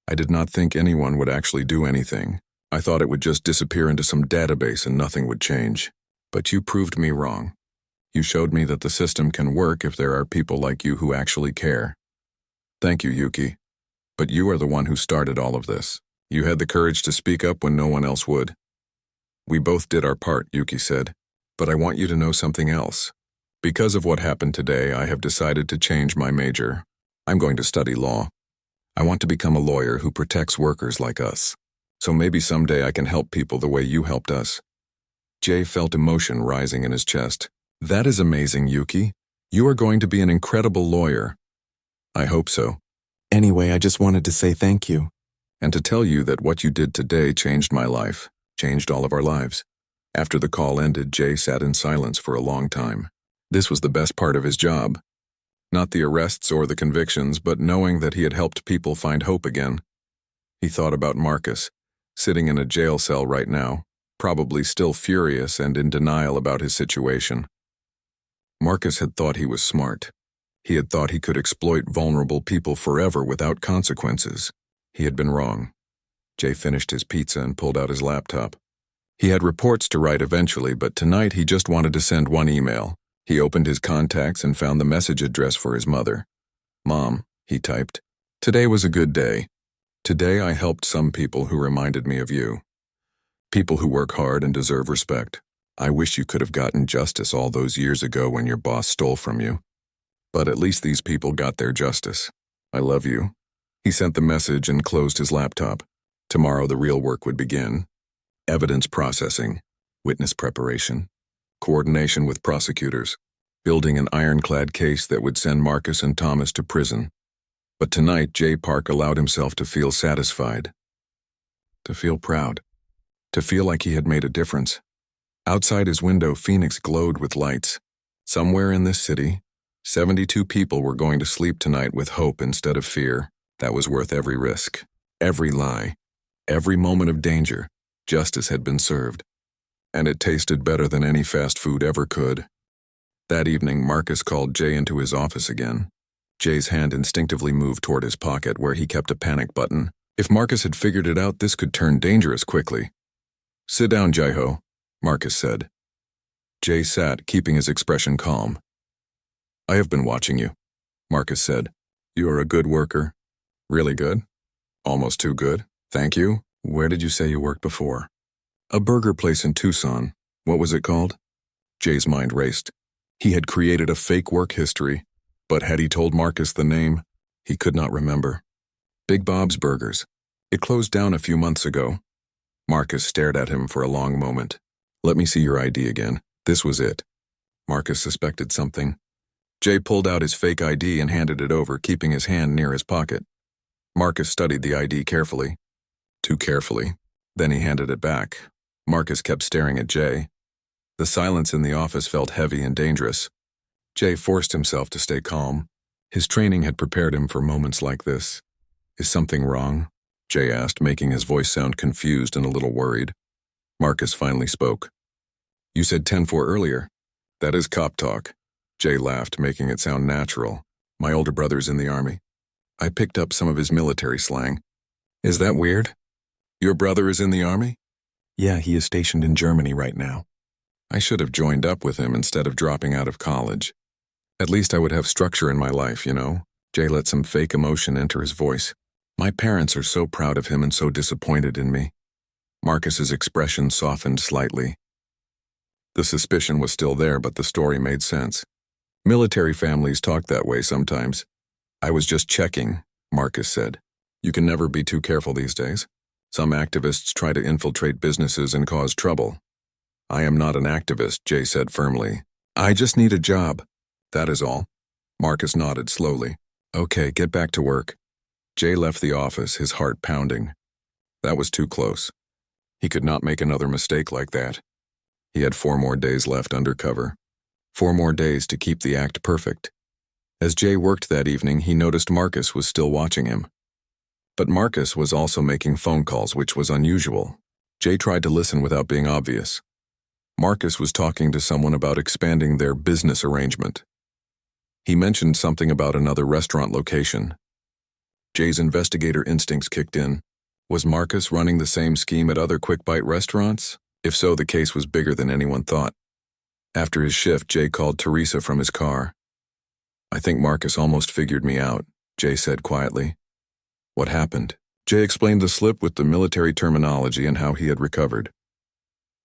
S1: I did not think anyone would actually do anything. I thought it would just disappear into some database and nothing would change. But you proved me wrong. You showed me that the system can work if there are people like you who actually care. Thank you, Yuki. But you are the one who started all of this. You had the courage to speak up when no one else would. We both did our part, Yuki said. But I want you to know something else. Because of what happened today, I have decided to change my major. I'm going to study law. I want to become a lawyer who protects workers like us. So maybe someday I can help people the way you helped us. Jay felt emotion rising in his chest. That is amazing, Yuki. You are going to be an incredible lawyer. I hope so. Anyway, I just wanted to say thank you. And to tell you that what you did today changed my life, changed all of our lives. After the call ended, Jay sat in silence for a long time. This was the best part of his job. Not the arrests or the convictions, but knowing that he had helped people find hope again. He thought about Marcus, sitting in a jail cell right now, probably still furious and in denial about his situation. Marcus had thought he was smart. He had thought he could exploit vulnerable people forever without consequences. He had been wrong. Jay finished his pizza and pulled out his laptop. He had reports to write eventually, but tonight he just wanted to send one email. He opened his contacts and found the message address for his mother. Mom, he typed. Today was a good day. Today I helped some people who reminded me of you. People who work hard and deserve respect. I wish you could have gotten justice all those years ago when your boss stole from you. But at least these people got their justice. I love you. He sent the message and closed his laptop. Tomorrow the real work would begin. Evidence processing, witness preparation, coordination with prosecutors, building an ironclad case that would send Marcus and Thomas to prison. But tonight, Jay Park allowed himself to feel satisfied, to feel proud, to feel like he had made a difference. Outside his window, Phoenix glowed with lights. Somewhere in this city, 72 people were going to sleep tonight with hope instead of fear. That was worth every risk, every lie, every moment of danger. Justice had been served, and it tasted better than any fast food ever could. That evening, Marcus called Jay into his office again. Jay's hand instinctively moved toward his pocket where he kept a panic button. If Marcus had figured it out, this could turn dangerous quickly. Sit down, Jaiho, Marcus said. Jay sat, keeping his expression calm. I have been watching you, Marcus said. You are a good worker. Really good? Almost too good. Thank you. Where did you say you worked before? A burger place in Tucson. What was it called? Jay's mind raced. He had created a fake work history, but had he told Marcus the name, he could not remember. Big Bob's Burgers. It closed down a few months ago. Marcus stared at him for a long moment. Let me see your ID again. This was it. Marcus suspected something. Jay pulled out his fake ID and handed it over, keeping his hand near his pocket. Marcus studied the ID carefully. Too carefully. Then he handed it back. Marcus kept staring at Jay. The silence in the office felt heavy and dangerous. Jay forced himself to stay calm. His training had prepared him for moments like this. Is something wrong? Jay asked, making his voice sound confused and a little worried. Marcus finally spoke. You said 10-4 earlier. That is cop talk. Jay laughed, making it sound natural. My older brother's in the Army. I picked up some of his military slang. Is that weird? Your brother is in the Army? Yeah, he is stationed in Germany right now. I should have joined up with him instead of dropping out of college. At least I would have structure in my life, you know? Jay let some fake emotion enter his voice. My parents are so proud of him and so disappointed in me. Marcus's expression softened slightly. The suspicion was still there, but the story made sense. Military families talk that way sometimes. I was just checking, Marcus said. You can never be too careful these days. Some activists try to infiltrate businesses and cause trouble. I am not an activist, Jay said firmly. I just need a job. That is all. Marcus nodded slowly. Okay, get back to work. Jay left the office, his heart pounding. That was too close. He could not make another mistake like that. He had 4 more days left undercover. 4 more days to keep the act perfect. As Jay worked that evening, he noticed Marcus was still watching him. But Marcus was also making phone calls, which was unusual. Jay tried to listen without being obvious. Marcus was talking to someone about expanding their business arrangement. He mentioned something about another restaurant location. Jay's investigator instincts kicked in. Was Marcus running the same scheme at other quick-bite restaurants? If so, the case was bigger than anyone thought. After his shift, Jay called Teresa from his car. I think Marcus almost figured me out, Jay said quietly. What happened? Jay explained the slip with the military terminology and how he had recovered.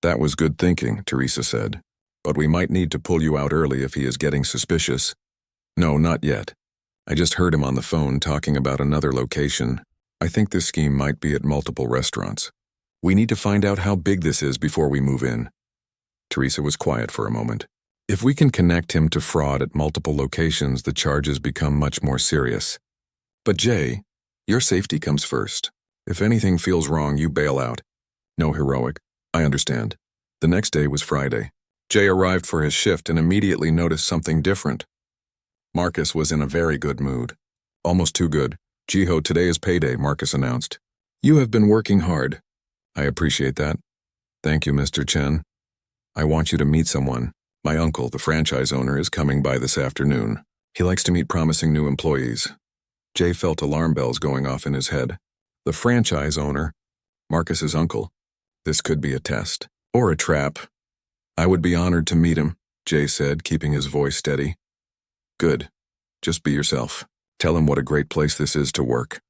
S1: That was good thinking, Teresa said. But we might need to pull you out early if he is getting suspicious. No, not yet. I just heard him on the phone talking about another location. I think this scheme might be at multiple restaurants. We need to find out how big this is before we move in. Teresa was quiet for a moment. If we can connect him to fraud at multiple locations, the charges become much more serious. But Jay, your safety comes first. If anything feels wrong, you bail out. No heroic. I understand. The next day was Friday. Jay arrived for his shift and immediately noticed something different. Marcus was in a very good mood. Almost too good. Jiho, today is payday, Marcus announced. You have been working hard. I appreciate that. Thank you, Mr. Chen. I want you to meet someone. My uncle, the franchise owner, is coming by this afternoon. He likes to meet promising new employees. Jay felt alarm bells going off in his head. The franchise owner, Marcus's uncle. This could be a test. Or a trap. I would be honored to meet him, Jay said, keeping his voice steady. Good. Just be yourself. Tell him what a great place this is to work.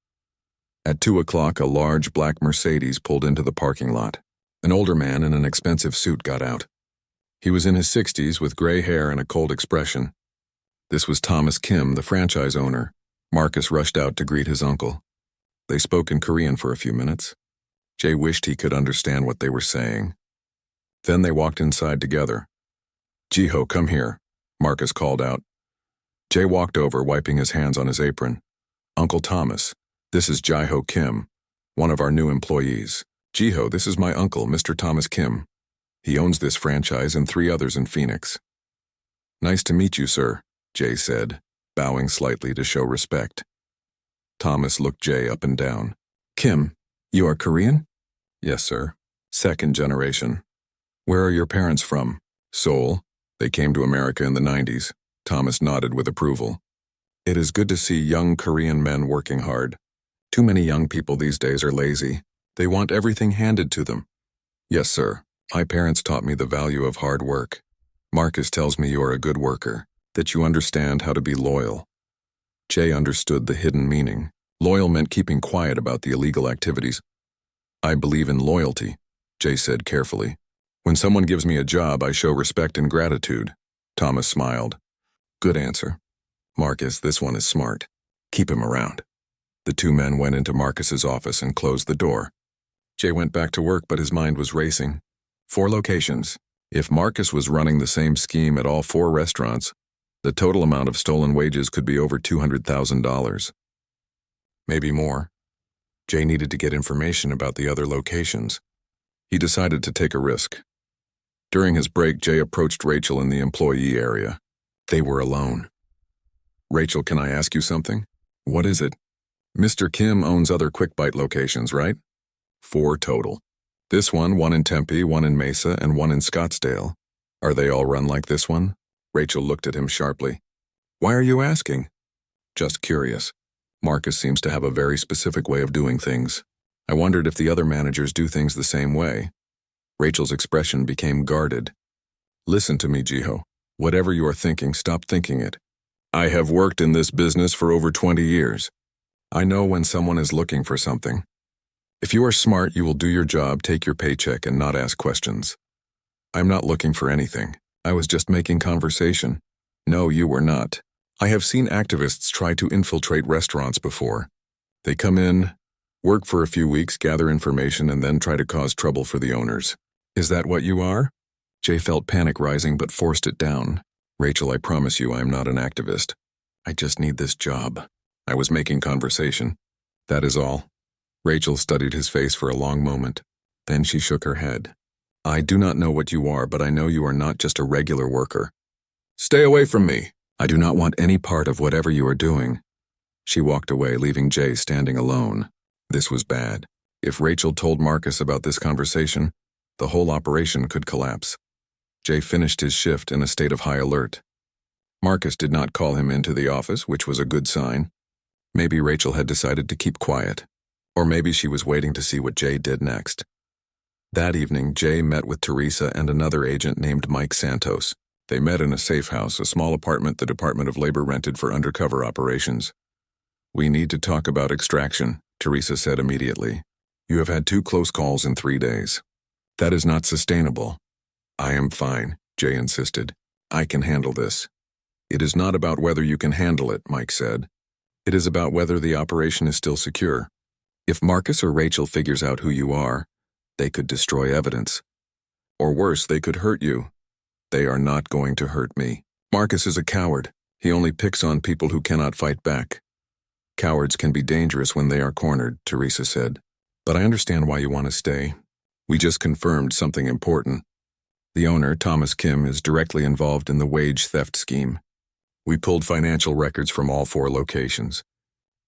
S1: At 2 o'clock, a large black Mercedes pulled into the parking lot. An older man in an expensive suit got out. He was in his 60s with gray hair and a cold expression. This was Thomas Kim, the franchise owner. Marcus rushed out to greet his uncle. They spoke in Korean for a few minutes. Jay wished he could understand what they were saying. Then they walked inside together. Jiho, come here, Marcus called out. Jay walked over, wiping his hands on his apron. Uncle Thomas, this is Jiho Kim, one of our new employees. Jiho, this is my uncle, Mr. Thomas Kim. He owns this franchise and 3 others in Phoenix. Nice to meet you, sir, Jay said, bowing slightly to show respect. Thomas looked Jay up and down. Kim, you are Korean? Yes, sir. 2nd generation. Where are your parents from? Seoul. They came to America in the 90s. Thomas nodded with approval. It is good to see young Korean men working hard. Too many young people these days are lazy. They want everything handed to them. Yes, sir. My parents taught me the value of hard work. Marcus tells me you are a good worker, that you understand how to be loyal. Jay understood the hidden meaning. Loyal meant keeping quiet about the illegal activities. I believe in loyalty, Jay said carefully. When someone gives me a job, I show respect and gratitude. Thomas smiled. Good answer. Marcus, this one is smart. Keep him around. The 2 men went into Marcus's office and closed the door. Jay went back to work, but his mind was racing. 4 locations. If Marcus was running the same scheme at all 4 restaurants, the total amount of stolen wages could be over $200,000. Maybe more. Jay needed to get information about the other locations. He decided to take a risk. During his break, Jay approached Rachel in the employee area. They were alone. Rachel, can I ask you something? What is it? Mr. Kim owns other Quick Bite locations, right? 4 total. This one in Tempe, one in Mesa, and one in Scottsdale. Are they all run like this one? Rachel looked at him sharply. Why are you asking? Just curious. Marcus seems to have a very specific way of doing things. I wondered if the other managers do things the same way. Rachel's expression became guarded. Listen to me, Jiho. Whatever you are thinking, stop thinking it. I have worked in this business for over 20 years. I know when someone is looking for something. If you are smart, you will do your job, take your paycheck, and not ask questions. I'm not looking for anything. I was just making conversation. No, you were not. I have seen activists try to infiltrate restaurants before. They come in, work for a few weeks, gather information, and then try to cause trouble for the owners. Is that what you are? Jay felt panic rising but forced it down. Rachel, I promise you I am not an activist. I just need this job. I was making conversation. That is all. Rachel studied his face for a long moment. Then she shook her head. I do not know what you are, but I know you are not just a regular worker. Stay away from me. I do not want any part of whatever you are doing. She walked away, leaving Jay standing alone. This was bad. If Rachel told Marcus about this conversation, the whole operation could collapse. Jay finished his shift in a state of high alert. Marcus did not call him into the office, which was a good sign. Maybe Rachel had decided to keep quiet. Or maybe she was waiting to see what Jay did next. That evening, Jay met with Teresa and another agent named Mike Santos. They met in a safe house, a small apartment the Department of Labor rented for undercover operations. We need to talk about extraction, Teresa said immediately. You have had 2 close calls in 3 days. That is not sustainable. I am fine, Jay insisted. I can handle this. It is not about whether you can handle it, Mike said. It is about whether the operation is still secure. If Marcus or Rachel figures out who you are, they could destroy evidence. Or worse, they could hurt you. They are not going to hurt me. Marcus is a coward. He only picks on people who cannot fight back. Cowards can be dangerous when they are cornered, Teresa said. But I understand why you want to stay. We just confirmed something important. The owner, Thomas Kim, is directly involved in the wage theft scheme. We pulled financial records from all 4 locations.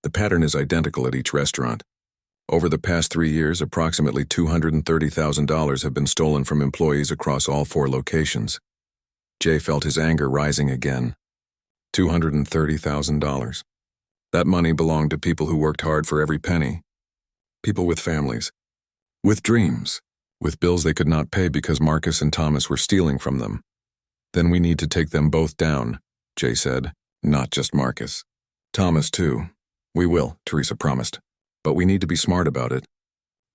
S1: The pattern is identical at each restaurant. Over the past 3 years, approximately $230,000 have been stolen from employees across all 4 locations. Jay felt his anger rising again. $230,000. That money belonged to people who worked hard for every penny. People with families. With dreams. With bills they could not pay because Marcus and Thomas were stealing from them. Then we need to take them both down, Jay said. Not just Marcus. Thomas, too. We will, Teresa promised. But we need to be smart about it.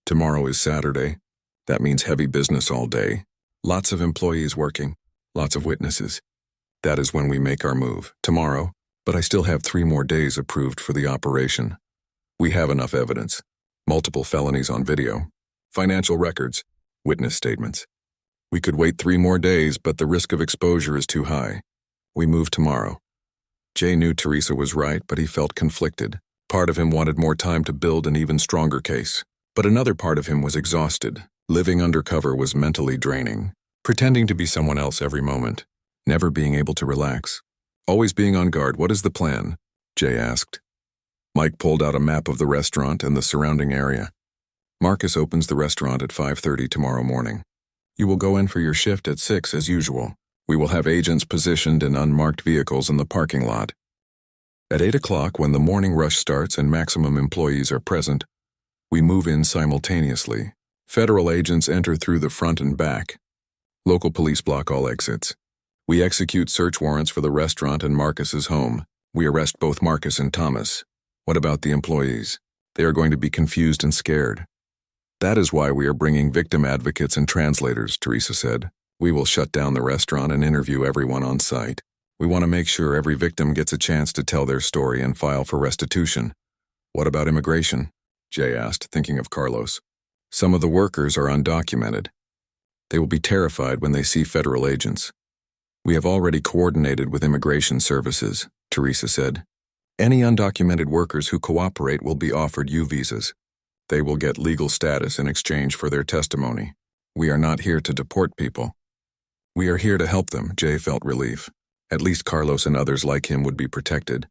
S1: Tomorrow is Saturday. That means heavy business all day. Lots of employees working. Lots of witnesses. That is when we make our move. Tomorrow. But I still have 3 more days approved for the operation. We have enough evidence. Multiple felonies on video. Financial records. Witness statements. We could wait 3 more days, but the risk of exposure is too high. We move tomorrow. Jay knew Teresa was right, but he felt conflicted. Part of him wanted more time to build an even stronger case. But another part of him was exhausted. Living undercover was mentally draining. Pretending to be someone else every moment. Never being able to relax. Always being on guard. What is the plan? Jay asked. Mike pulled out a map of the restaurant and the surrounding area. Marcus opens the restaurant at 5:30 tomorrow morning. You will go in for your shift at 6 as usual. We will have agents positioned in unmarked vehicles in the parking lot. At 8 o'clock, when the morning rush starts and maximum employees are present, we move in simultaneously. Federal agents enter through the front and back. Local police block all exits. We execute search warrants for the restaurant and Marcus's home. We arrest both Marcus and Thomas. What about the employees? They are going to be confused and scared. That is why we are bringing victim advocates and translators, Teresa said. We will shut down the restaurant and interview everyone on site. We want to make sure every victim gets a chance to tell their story and file for restitution. What about immigration? Jay asked, thinking of Carlos. Some of the workers are undocumented. They will be terrified when they see federal agents. We have already coordinated with immigration services, Teresa said. Any undocumented workers who cooperate will be offered U visas. They will get legal status in exchange for their testimony. We are not here to deport people. We are here to help them, Jay felt relief. At least Carlos and others like him would be protected.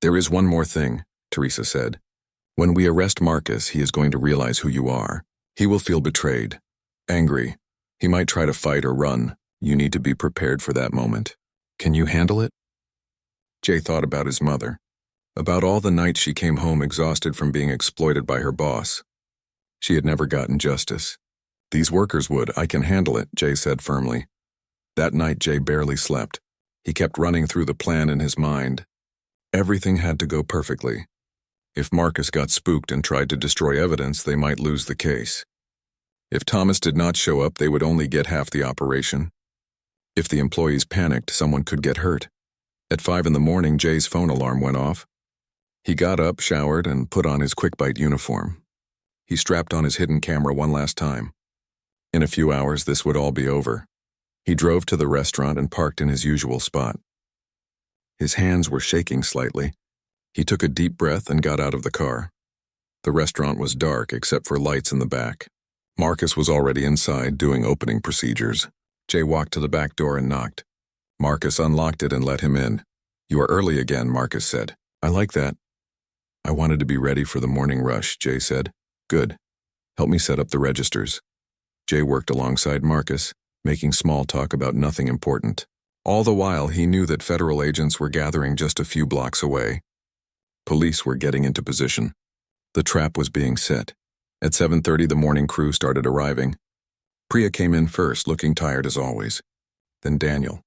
S1: There is one more thing, Teresa said. When we arrest Marcus, he is going to realize who you are. He will feel betrayed, angry. He might try to fight or run. You need to be prepared for that moment. Can you handle it? Jay thought about his mother, about all the nights she came home exhausted from being exploited by her boss. She had never gotten justice. These workers would. I can handle it, Jay said firmly. That night, Jay barely slept. He kept running through the plan in his mind. Everything had to go perfectly. If Marcus got spooked and tried to destroy evidence, they might lose the case. If Thomas did not show up, they would only get half the operation. If the employees panicked, someone could get hurt. At 5 a.m, Jay's phone alarm went off. He got up, showered, and put on his quick-bite uniform. He strapped on his hidden camera one last time. In a few hours, this would all be over. He drove to the restaurant and parked in his usual spot. His hands were shaking slightly. He took a deep breath and got out of the car. The restaurant was dark except for lights in the back. Marcus was already inside doing opening procedures. Jay walked to the back door and knocked. Marcus unlocked it and let him in. You are early again, Marcus said. I like that. I wanted to be ready for the morning rush, Jay said. Good. Help me set up the registers. Jay worked alongside Marcus, making small talk about nothing important. All the while, he knew that federal agents were gathering just a few blocks away. Police were getting into position. The trap was being set. At 7:30, the morning crew started arriving. Priya came in first, looking tired as always. Then Daniel.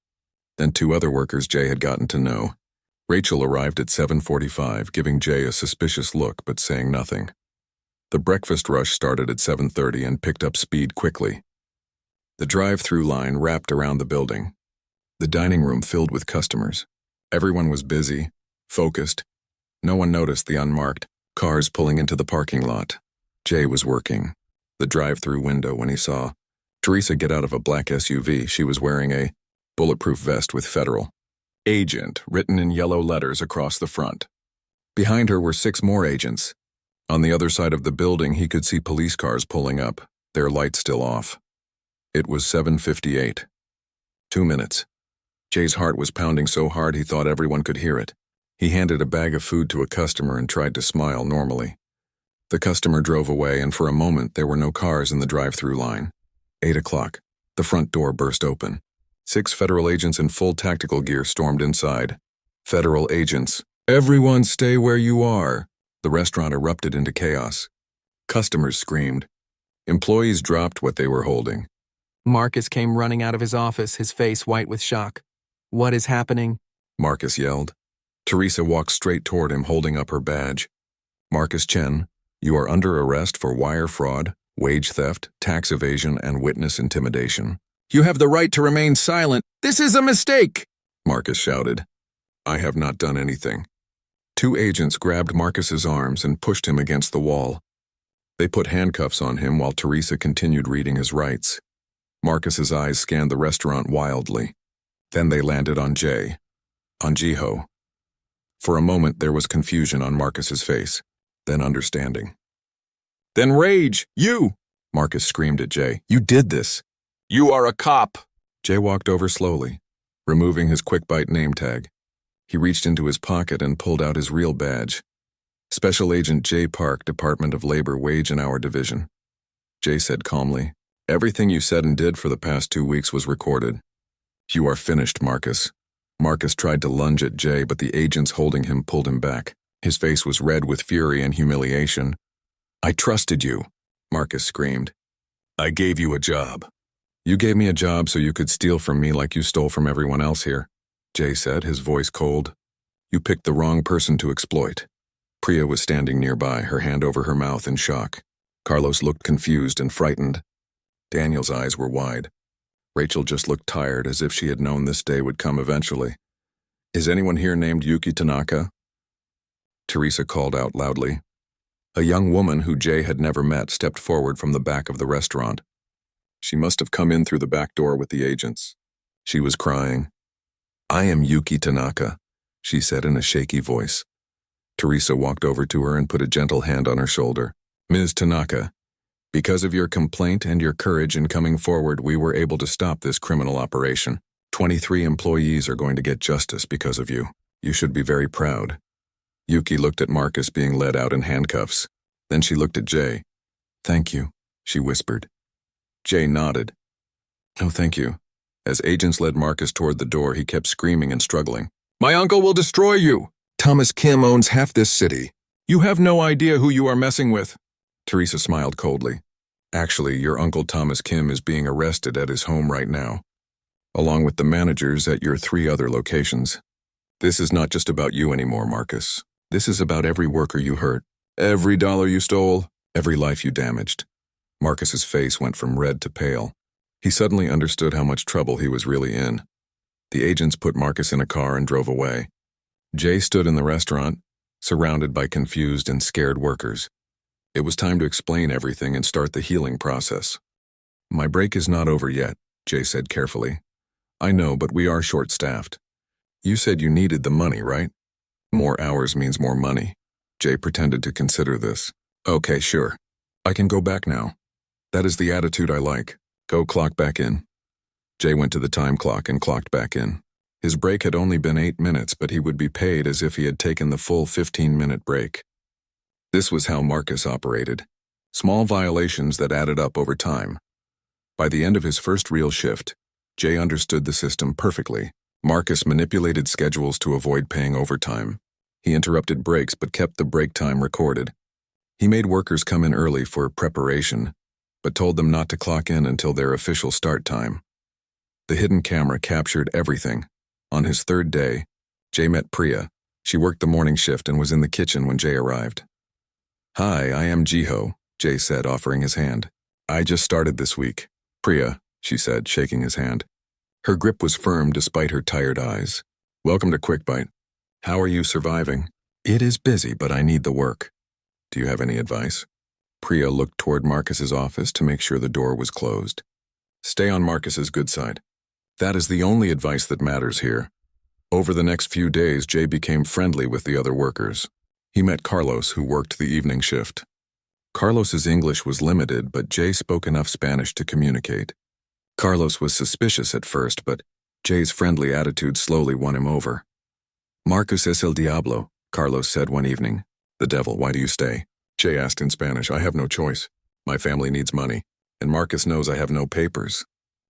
S1: Then 2 other workers Jay had gotten to know. Rachel arrived at 7:45, giving Jay a suspicious look but saying nothing. The breakfast rush started at 7:30 and picked up speed quickly. The drive-through line wrapped around the building. The dining room filled with customers. Everyone was busy, focused. No one noticed the unmarked cars pulling into the parking lot. Jay was working the drive-through window when he saw Teresa get out of a black SUV. She was wearing a bulletproof vest with Federal Agent written in yellow letters across the front. Behind her were 6 more agents. On the other side of the building, he could see police cars pulling up, their lights still off. It was 7:58. 2 minutes. Jay's heart was pounding so hard he thought everyone could hear it. He handed a bag of food to a customer and tried to smile normally. The customer drove away, and for a moment there were no cars in the drive-through line. 8 o'clock. The front door burst open. 6 federal agents in full tactical gear stormed inside. Federal agents. Everyone stay where you are. The restaurant erupted into chaos. Customers screamed. Employees dropped what they were holding.
S2: Marcus came running out of his office, his face white with shock. What is happening?
S1: Marcus yelled. Teresa walked straight toward him, holding up her badge. Marcus Chen, you are under arrest for wire fraud, wage theft, tax evasion, and witness intimidation.
S2: You have the right to remain silent. This is a mistake,
S1: Marcus shouted. I have not done anything. 2 agents grabbed Marcus's arms and pushed him against the wall. They put handcuffs on him while Teresa continued reading his rights. Marcus's eyes scanned the restaurant wildly. Then they landed on Jay, on Jiho. For a moment, there was confusion on Marcus's face, then understanding. Then rage, you! Marcus screamed at Jay. You did this.
S2: You are a cop.
S1: Jay walked over slowly, removing his quick-bite name tag. He reached into his pocket and pulled out his real badge. Special Agent Jay Park, Department of Labor Wage and Hour Division. Jay said calmly, everything you said and did for the past 2 weeks was recorded. You are finished, Marcus. Marcus tried to lunge at Jay, but the agents holding him pulled him back. His face was red with fury and humiliation. I trusted you, Marcus screamed. I gave you a job. You gave me a job so you could steal from me like you stole from everyone else here, Jay said, his voice cold. You picked the wrong person to exploit. Priya was standing nearby, her hand over her mouth in shock. Carlos looked confused and frightened. Daniel's eyes were wide. Rachel just looked tired, as if she had known this day would come eventually. Is anyone here named Yuki Tanaka? Teresa called out loudly. A young woman who Jay had never met stepped forward from the back of the restaurant. She must have come in through the back door with the agents. She was crying. I am Yuki Tanaka, she said in a shaky voice. Teresa walked over to her and put a gentle hand on her shoulder. Ms. Tanaka, because of your complaint and your courage in coming forward, we were able to stop this criminal operation. 23 employees are going to get justice because of you. You should be very proud. Yuki looked at Marcus being led out in handcuffs. Then she looked at Jay. "Thank you," she whispered. Jay nodded. "Oh, thank you." As agents led Marcus toward the door, he kept screaming and struggling. "My uncle will destroy you! Thomas Kim owns half this city. You have no idea who you are messing with." Teresa smiled coldly. "Actually, your uncle Thomas Kim is being arrested at his home right now, along with the managers at your 3 other locations. This is not just about you anymore, Marcus. This is about every worker you hurt, every dollar you stole, every life you damaged." Marcus's face went from red to pale. He suddenly understood how much trouble he was really in. The agents put Marcus in a car and drove away. Jay stood in the restaurant, surrounded by confused and scared workers. It was time to explain everything and start the healing process. "My break is not over yet," Jay said carefully. "I know, but we are short-staffed. You said you needed the money, right? More hours means more money." Jay pretended to consider this. "Okay, sure. I can go back now. That is the attitude I like. Go clock back in." Jay went to the time clock and clocked back in. His break had only been 8 minutes, but he would be paid as if he had taken the full 15-minute break. This was how Marcus operated. Small violations that added up over time. By the end of his first real shift, Jay understood the system perfectly. Marcus manipulated schedules to avoid paying overtime. He interrupted breaks but kept the break time recorded. He made workers come in early for preparation, but told them not to clock in until their official start time. The hidden camera captured everything. On his 3rd day, Jay met Priya. She worked the morning shift and was in the kitchen when Jay arrived. "Hi, I am Jiho," Jay said, offering his hand. "I just started this week." "Priya," she said, shaking his hand. Her grip was firm despite her tired eyes. "Welcome to Quick Bite. How are you surviving?" "It is busy, but I need the work." "Do you have any advice?" Priya looked toward Marcus's office to make sure the door was closed. "Stay on Marcus's good side. That is the only advice that matters here." Over the next few days, Jay became friendly with the other workers. He met Carlos, who worked the evening shift. Carlos's English was limited, but Jay spoke enough Spanish to communicate. Carlos was suspicious at first, but Jay's friendly attitude slowly won him over. "Marcus es el diablo," Carlos said one evening. "The devil, why do you stay?" Jay asked in Spanish. "I have no choice. My family needs money, and Marcus knows I have no papers.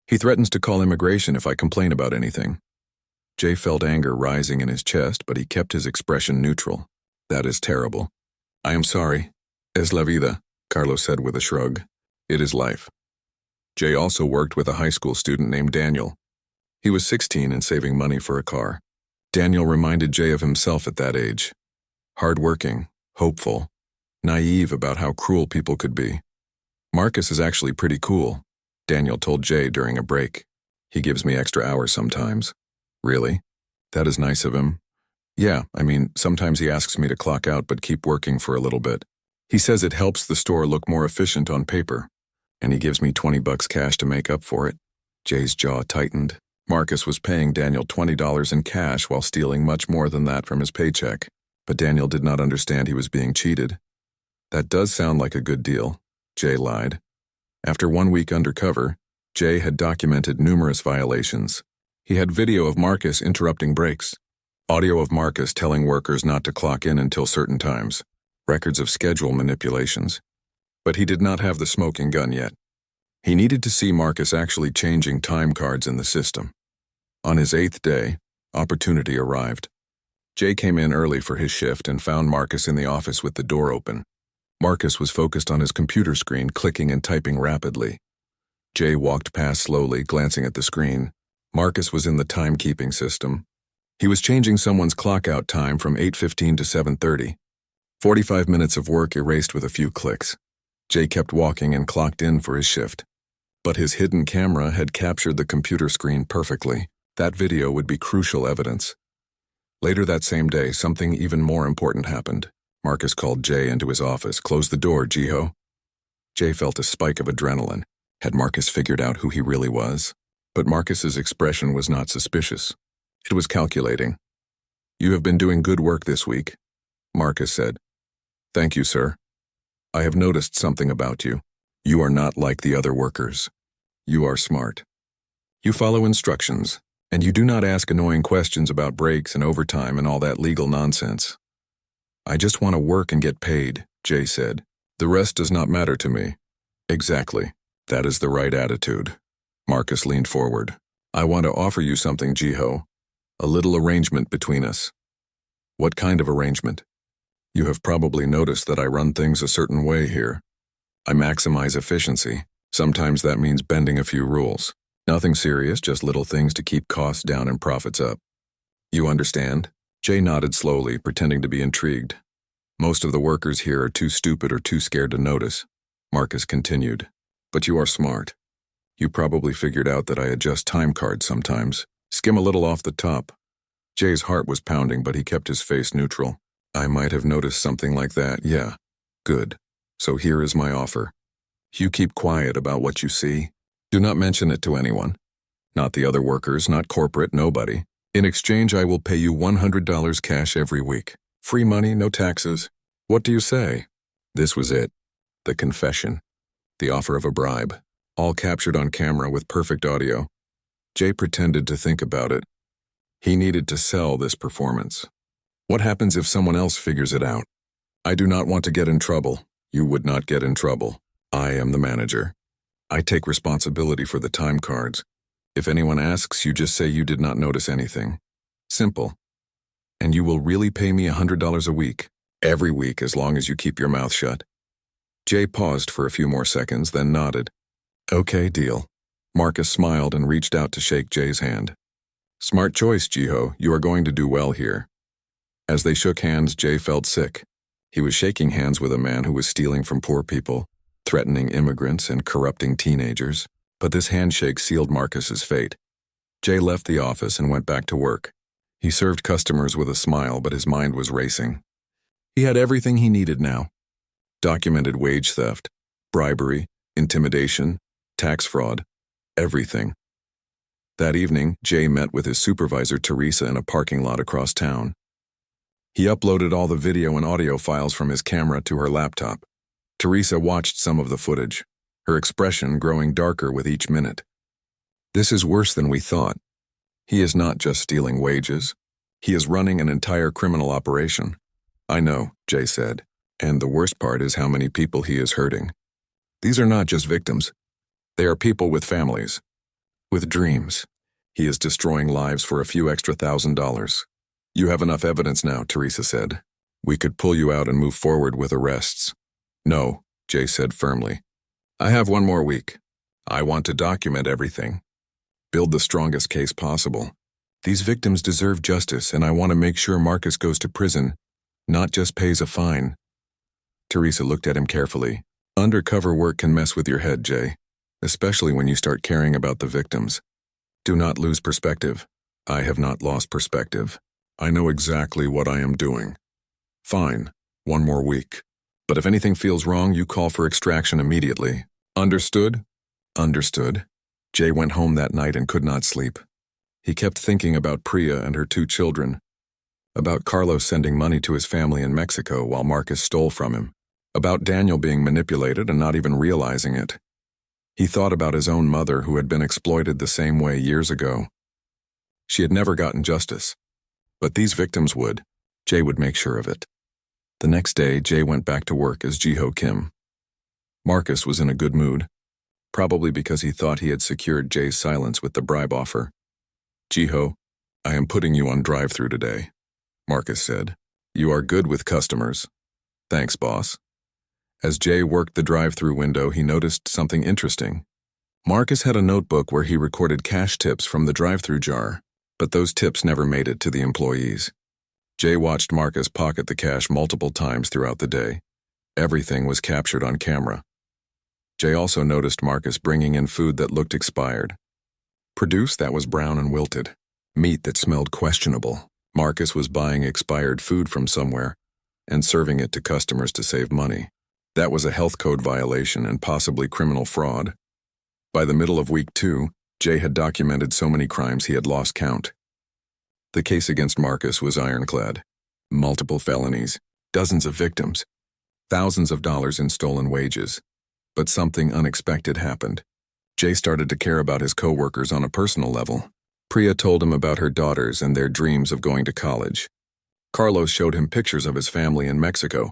S1: He threatens to call immigration if I complain about anything." Jay felt anger rising in his chest, but he kept his expression neutral. "That is terrible. I am sorry. Es la vida," Carlos said with a shrug. "It is life." Jay also worked with a high school student named Daniel. He was 16 and saving money for a car. Daniel reminded Jay of himself at that age. Hardworking, hopeful, naive about how cruel people could be. "Marcus is actually pretty cool," Daniel told Jay during a break. "He gives me extra hours sometimes." "Really? That is nice of him." "Yeah, I mean, sometimes he asks me to clock out but keep working for a little bit. He says it helps the store look more efficient on paper, and he gives me $20 cash to make up for it." Jay's jaw tightened. Marcus was paying Daniel $20 in cash while stealing much more than that from his paycheck, but Daniel did not understand he was being cheated. "That does sound like a good deal," Jay lied. After 1 week undercover, Jay had documented numerous violations. He had video of Marcus interrupting breaks, audio of Marcus telling workers not to clock in until certain times, records of schedule manipulations. But he did not have the smoking gun yet. He needed to see Marcus actually changing time cards in the system. On his 8th day, opportunity arrived. Jay came in early for his shift and found Marcus in the office with the door open. Marcus was focused on his computer screen, clicking and typing rapidly. Jay walked past slowly, glancing at the screen. Marcus was in the timekeeping system. He was changing someone's clock-out time from 8:15 to 7:30. 45 minutes of work erased with a few clicks. Jay kept walking and clocked in for his shift. But his hidden camera had captured the computer screen perfectly. That video would be crucial evidence. Later that same day, something even more important happened. Marcus called Jay into his office. "Close the door, Jiho." Jay felt a spike of adrenaline. Had Marcus figured out who he really was? But Marcus's expression was not suspicious. It was calculating. "You have been doing good work this week," Marcus said. "Thank you, sir. I have noticed something about you. You are not like the other workers. You are smart. You follow instructions, and you do not ask annoying questions about breaks and overtime and all that legal nonsense." I just want to work and get paid, Jay said. The rest does not matter to me. Exactly. That is the right attitude. Marcus leaned forward. I want to offer you something, Jiho. A little arrangement between us. What kind of arrangement? You have probably noticed that I run things a certain way here. I maximize efficiency. Sometimes that means bending a few rules. Nothing serious, just little things to keep costs down and profits up. You understand? Jay nodded slowly, pretending to be intrigued. Most of the workers here are too stupid or too scared to notice. Marcus continued. But you are smart. You probably figured out that I adjust time cards sometimes. Skim a little off the top. Jay's heart was pounding, but he kept his face neutral. I might have noticed something like that, yeah. Good. So here is my offer. You keep quiet about what you see. Do not mention it to anyone. Not the other workers, not corporate, nobody. In exchange, I will pay you $100 cash every week. Free money, no taxes. What do you say? This was it. The confession. The offer of a bribe. All captured on camera with perfect audio. Jay pretended to think about it. He needed to sell this performance. What happens if someone else figures it out? I do not want to get in trouble. You would not get in trouble. I am the manager. I take responsibility for the time cards. If anyone asks, you just say you did not notice anything. Simple. And you will really pay me $100 a week, every week, as long as you keep your mouth shut. Jay paused for a few more seconds, then nodded. Okay, deal. Marcus smiled and reached out to shake Jay's hand. Smart choice, Jiho. You are going to do well here. As they shook hands, Jay felt sick. He was shaking hands with a man who was stealing from poor people, threatening immigrants and corrupting teenagers. But this handshake sealed Marcus's fate. Jay left the office and went back to work. He served customers with a smile, but his mind was racing. He had everything he needed now. Documented wage theft, bribery, intimidation, tax fraud, everything. That evening, Jay met with his supervisor Teresa in a parking lot across town. He uploaded all the video and audio files from his camera to her laptop. Teresa watched some of the footage, her expression growing darker with each minute. This is worse than we thought. He is not just stealing wages. He is running an entire criminal operation. I know, Jay said, and the worst part is how many people he is hurting. These are not just victims. They are people with families, with dreams. He is destroying lives for a few extra $1,000. You have enough evidence now, Teresa said. We could pull you out and move forward with arrests. No, Jay said firmly. I have one more week. I want to document everything. Build the strongest case possible. These victims deserve justice, and I want to make sure Marcus goes to prison, not just pays a fine. Teresa looked at him carefully. Undercover work can mess with your head, Jay, especially when you start caring about the victims. Do not lose perspective. I have not lost perspective. I know exactly what I am doing. Fine, one more week. But if anything feels wrong, you call for extraction immediately. Understood? Understood. Jay went home that night and could not sleep. He kept thinking about Priya and her 2 children, about Carlos sending money to his family in Mexico while Marcus stole from him, about Daniel being manipulated and not even realizing it. He thought about his own mother who had been exploited the same way years ago. She had never gotten justice, but these victims would. Jay would make sure of it. The next day, Jay went back to work as Jiho Kim. Marcus was in a good mood, probably because he thought he had secured Jay's silence with the bribe offer. Jiho, I am putting you on Drive-Thru today, Marcus said. You are good with customers. Thanks, boss. As Jay worked the drive-thru window, he noticed something interesting. Marcus had a notebook where he recorded cash tips from the drive-thru jar, but those tips never made it to the employees. Jay watched Marcus pocket the cash multiple times throughout the day. Everything was captured on camera. Jay also noticed Marcus bringing in food that looked expired. Produce that was brown and wilted. Meat that smelled questionable. Marcus was buying expired food from somewhere and serving it to customers to save money. That was a health code violation and possibly criminal fraud. By the middle of week 2, Jay had documented so many crimes he had lost count. The case against Marcus was ironclad. Multiple felonies, dozens of victims, thousands of dollars in stolen wages. But something unexpected happened. Jay started to care about his co-workers on a personal level. Priya told him about her daughters and their dreams of going to college. Carlos showed him pictures of his family in Mexico.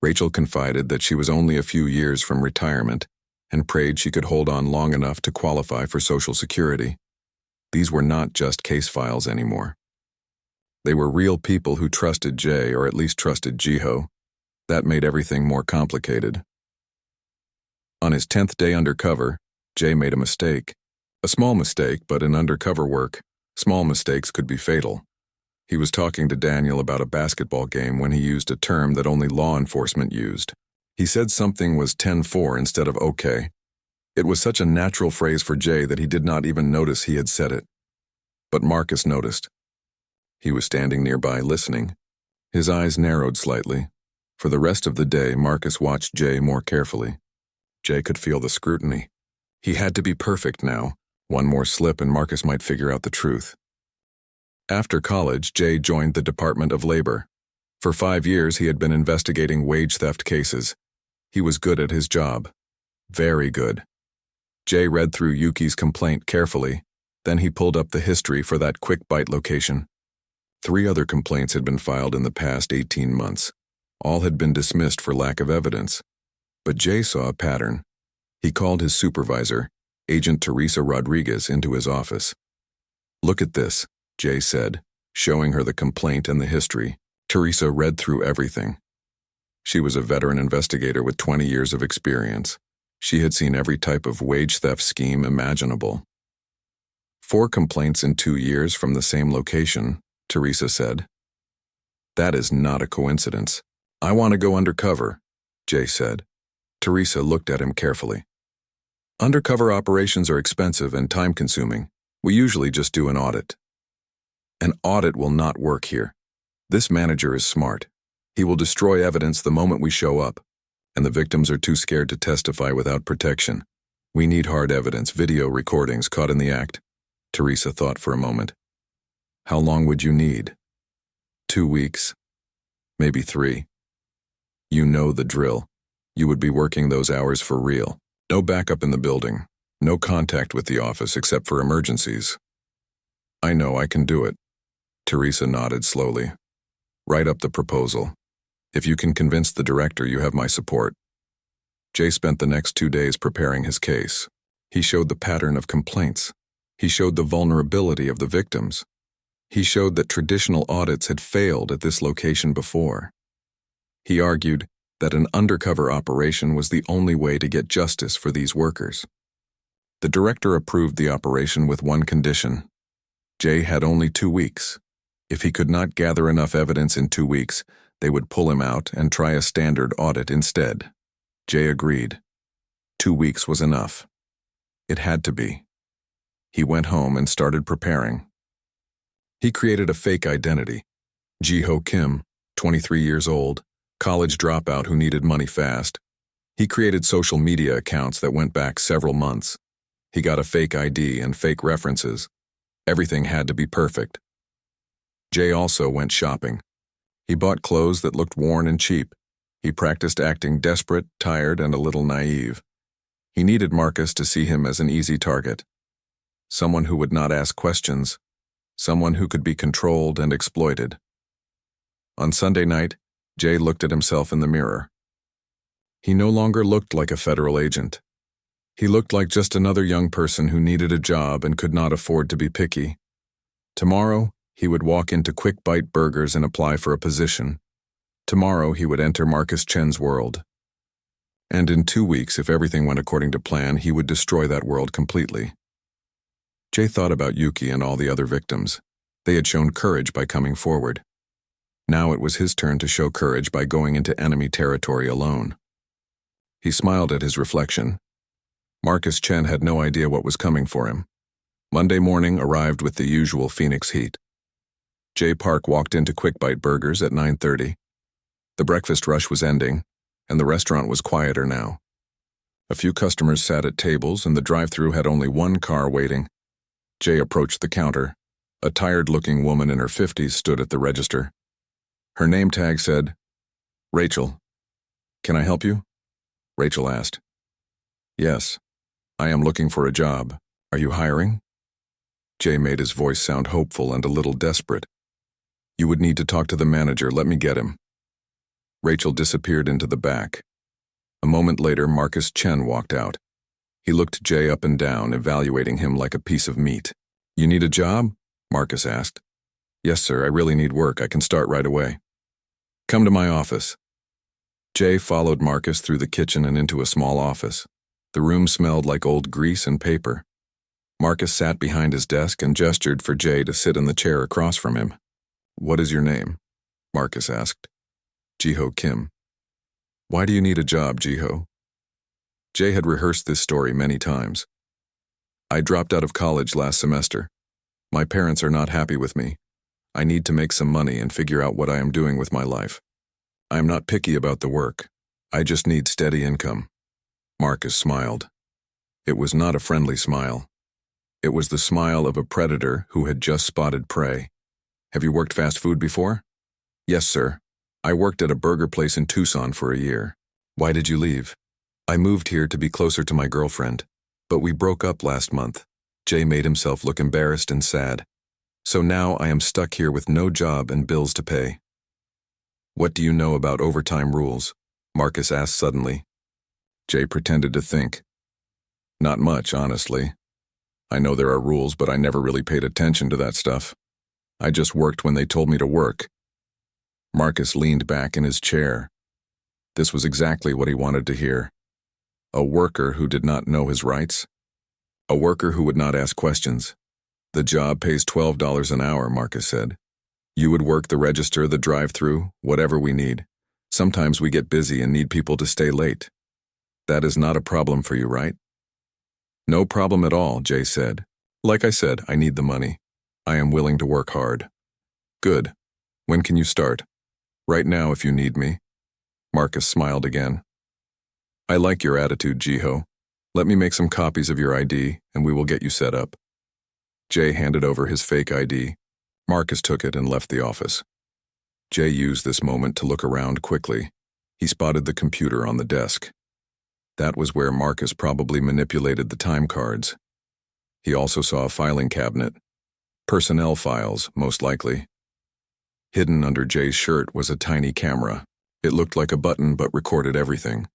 S1: Rachel confided that she was only a few years from retirement and prayed she could hold on long enough to qualify for Social Security. These were not just case files anymore. They were real people who trusted Jay, or at least trusted Jiho. That made everything more complicated. On his 10th day undercover, Jay made a mistake. A small mistake, but in undercover work, small mistakes could be fatal. He was talking to Daniel about a basketball game when he used a term that only law enforcement used. He said something was 10-4 instead of okay. It was such a natural phrase for Jay that he did not even notice he had said it. But Marcus noticed. He was standing nearby listening. His eyes narrowed slightly. For the rest of the day, Marcus watched Jay more carefully. Jay could feel the scrutiny. He had to be perfect now. One more slip and Marcus might figure out the truth. After college, Jay joined the Department of Labor. For 5 years, he had been investigating wage theft cases. He was good at his job. Very good. Jay read through Yuki's complaint carefully. Then he pulled up the history for that quick bite location. 3 other complaints had been filed in the past 18 months. All had been dismissed for lack of evidence. But Jay saw a pattern. He called his supervisor, Agent Teresa Rodriguez, into his office. "Look at this," Jay said, showing her the complaint and the history. Teresa read through everything. She was a veteran investigator with 20 years of experience. She had seen every type of wage theft scheme imaginable. 4 complaints in 2 years from the same location, Teresa said. "That is not a coincidence. I want to go undercover," Jay said. Teresa looked at him carefully. "Undercover operations are expensive and time-consuming. We usually just do an audit." "An audit will not work here. This manager is smart. He will destroy evidence the moment we show up, and the victims are too scared to testify without protection. We need hard evidence, video recordings caught in the act." Teresa thought for a moment. "How long would you need?" 2 weeks. Maybe 3. You know the drill. You would be working those hours for real. No backup in the building. No contact with the office except for emergencies. "I know I can do it." Teresa nodded slowly. "Write up the proposal. If you can convince the director, you have my support." Jay spent the next 2 days preparing his case. He showed the pattern of complaints. He showed the vulnerability of the victims. He showed that traditional audits had failed at this location before. He argued that an undercover operation was the only way to get justice for these workers. The director approved the operation with one condition. Jay had only 2 weeks. If he could not gather enough evidence in 2 weeks, they would pull him out and try a standard audit instead. Jay agreed. 2 weeks was enough. It had to be. He went home and started preparing. He created a fake identity. Jiho Kim, 23 years old, college dropout who needed money fast. He created social media accounts that went back several months. He got a fake ID and fake references. Everything had to be perfect. Jay also went shopping. He bought clothes that looked worn and cheap. He practiced acting desperate, tired, and a little naive. He needed Marcus to see him as an easy target. Someone who would not ask questions. Someone who could be controlled and exploited. On Sunday night, Jay looked at himself in the mirror. He no longer looked like a federal agent. He looked like just another young person who needed a job and could not afford to be picky. Tomorrow, he would walk into Quick Bite Burgers and apply for a position. Tomorrow, he would enter Marcus Chen's world. And in 2 weeks, if everything went according to plan, he would destroy that world completely. Jay thought about Yuki and all the other victims. They had shown courage by coming forward. Now it was his turn to show courage by going into enemy territory alone. He smiled at his reflection. Marcus Chen had no idea what was coming for him. Monday morning arrived with the usual Phoenix heat. Jay Park walked into Quick Bite Burgers at 9:30. The breakfast rush was ending, and the restaurant was quieter now. A few customers sat at tables, and the drive-thru had only one car waiting. Jay approached the counter. A tired-looking woman in her 50s stood at the register. Her name tag said, "Rachel. Can I help you?" Rachel asked. "Yes. I am looking for a job. Are you hiring?" Jay made his voice sound hopeful and a little desperate. You would need to talk to the manager. Let me get him. Rachel disappeared into the back. A moment later, Marcus Chen walked out. He looked Jay up and down, evaluating him like a piece of meat. You need a job? Marcus asked. Yes, sir. I really need work. I can start right away. Come to my office. Jay followed Marcus through the kitchen and into a small office. The room smelled like old grease and paper. Marcus sat behind his desk and gestured for Jay to sit in the chair across from him. What is your name? Marcus asked. Jiho Kim. Why do you need a job, Jiho? Jay had rehearsed this story many times. I dropped out of college last semester. My parents are not happy with me. I need to make some money and figure out what I am doing with my life. I am not picky about the work. I just need steady income. Marcus smiled. It was not a friendly smile. It was the smile of a predator who had just spotted prey. Have you worked fast food before? Yes, sir. I worked at a burger place in Tucson for a year. Why did you leave? I moved here to be closer to my girlfriend, but we broke up last month. Jay made himself look embarrassed and sad. So now I am stuck here with no job and bills to pay. What do you know about overtime rules? Marcus asked suddenly. Jay pretended to think. Not much, honestly. I know there are rules, but I never really paid attention to that stuff. I just worked when they told me to work. Marcus leaned back in his chair. This was exactly what he wanted to hear. A worker who did not know his rights. A worker who would not ask questions. The job pays $12 an hour, Marcus said. You would work the register, the drive-thru, whatever we need. Sometimes we get busy and need people to stay late. That is not a problem for you, right? No problem at all, Jay said. Like I said, I need the money. I am willing to work hard. Good. When can you start? Right now if you need me. Marcus smiled again. I like your attitude, Jiho. Let me make some copies of your ID and we will get you set up. Jay handed over his fake ID. Marcus took it and left the office. Jay used this moment to look around quickly. He spotted the computer on the desk. That was where Marcus probably manipulated the time cards. He also saw a filing cabinet. Personnel files, most likely. Hidden under Jay's shirt was a tiny camera. It looked like a button but recorded everything.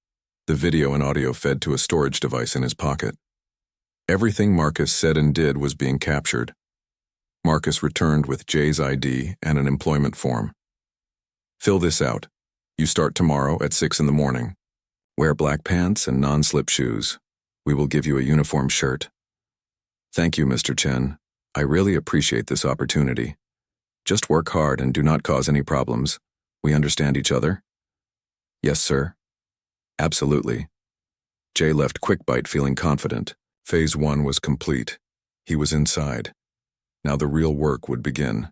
S1: The video and audio fed to a storage device in his pocket. Everything Marcus said and did was being captured. Marcus returned with Jay's ID and an employment form. Fill this out. You start tomorrow at 6 in the morning. Wear black pants and non-slip shoes. We will give you a uniform shirt. Thank you, Mr. Chen. I really appreciate this opportunity. Just work hard and do not cause any problems. We understand each other? Yes, sir. Absolutely. Jay left QuickBite feeling confident. Phase 1 was complete. He was inside. Now the real work would begin.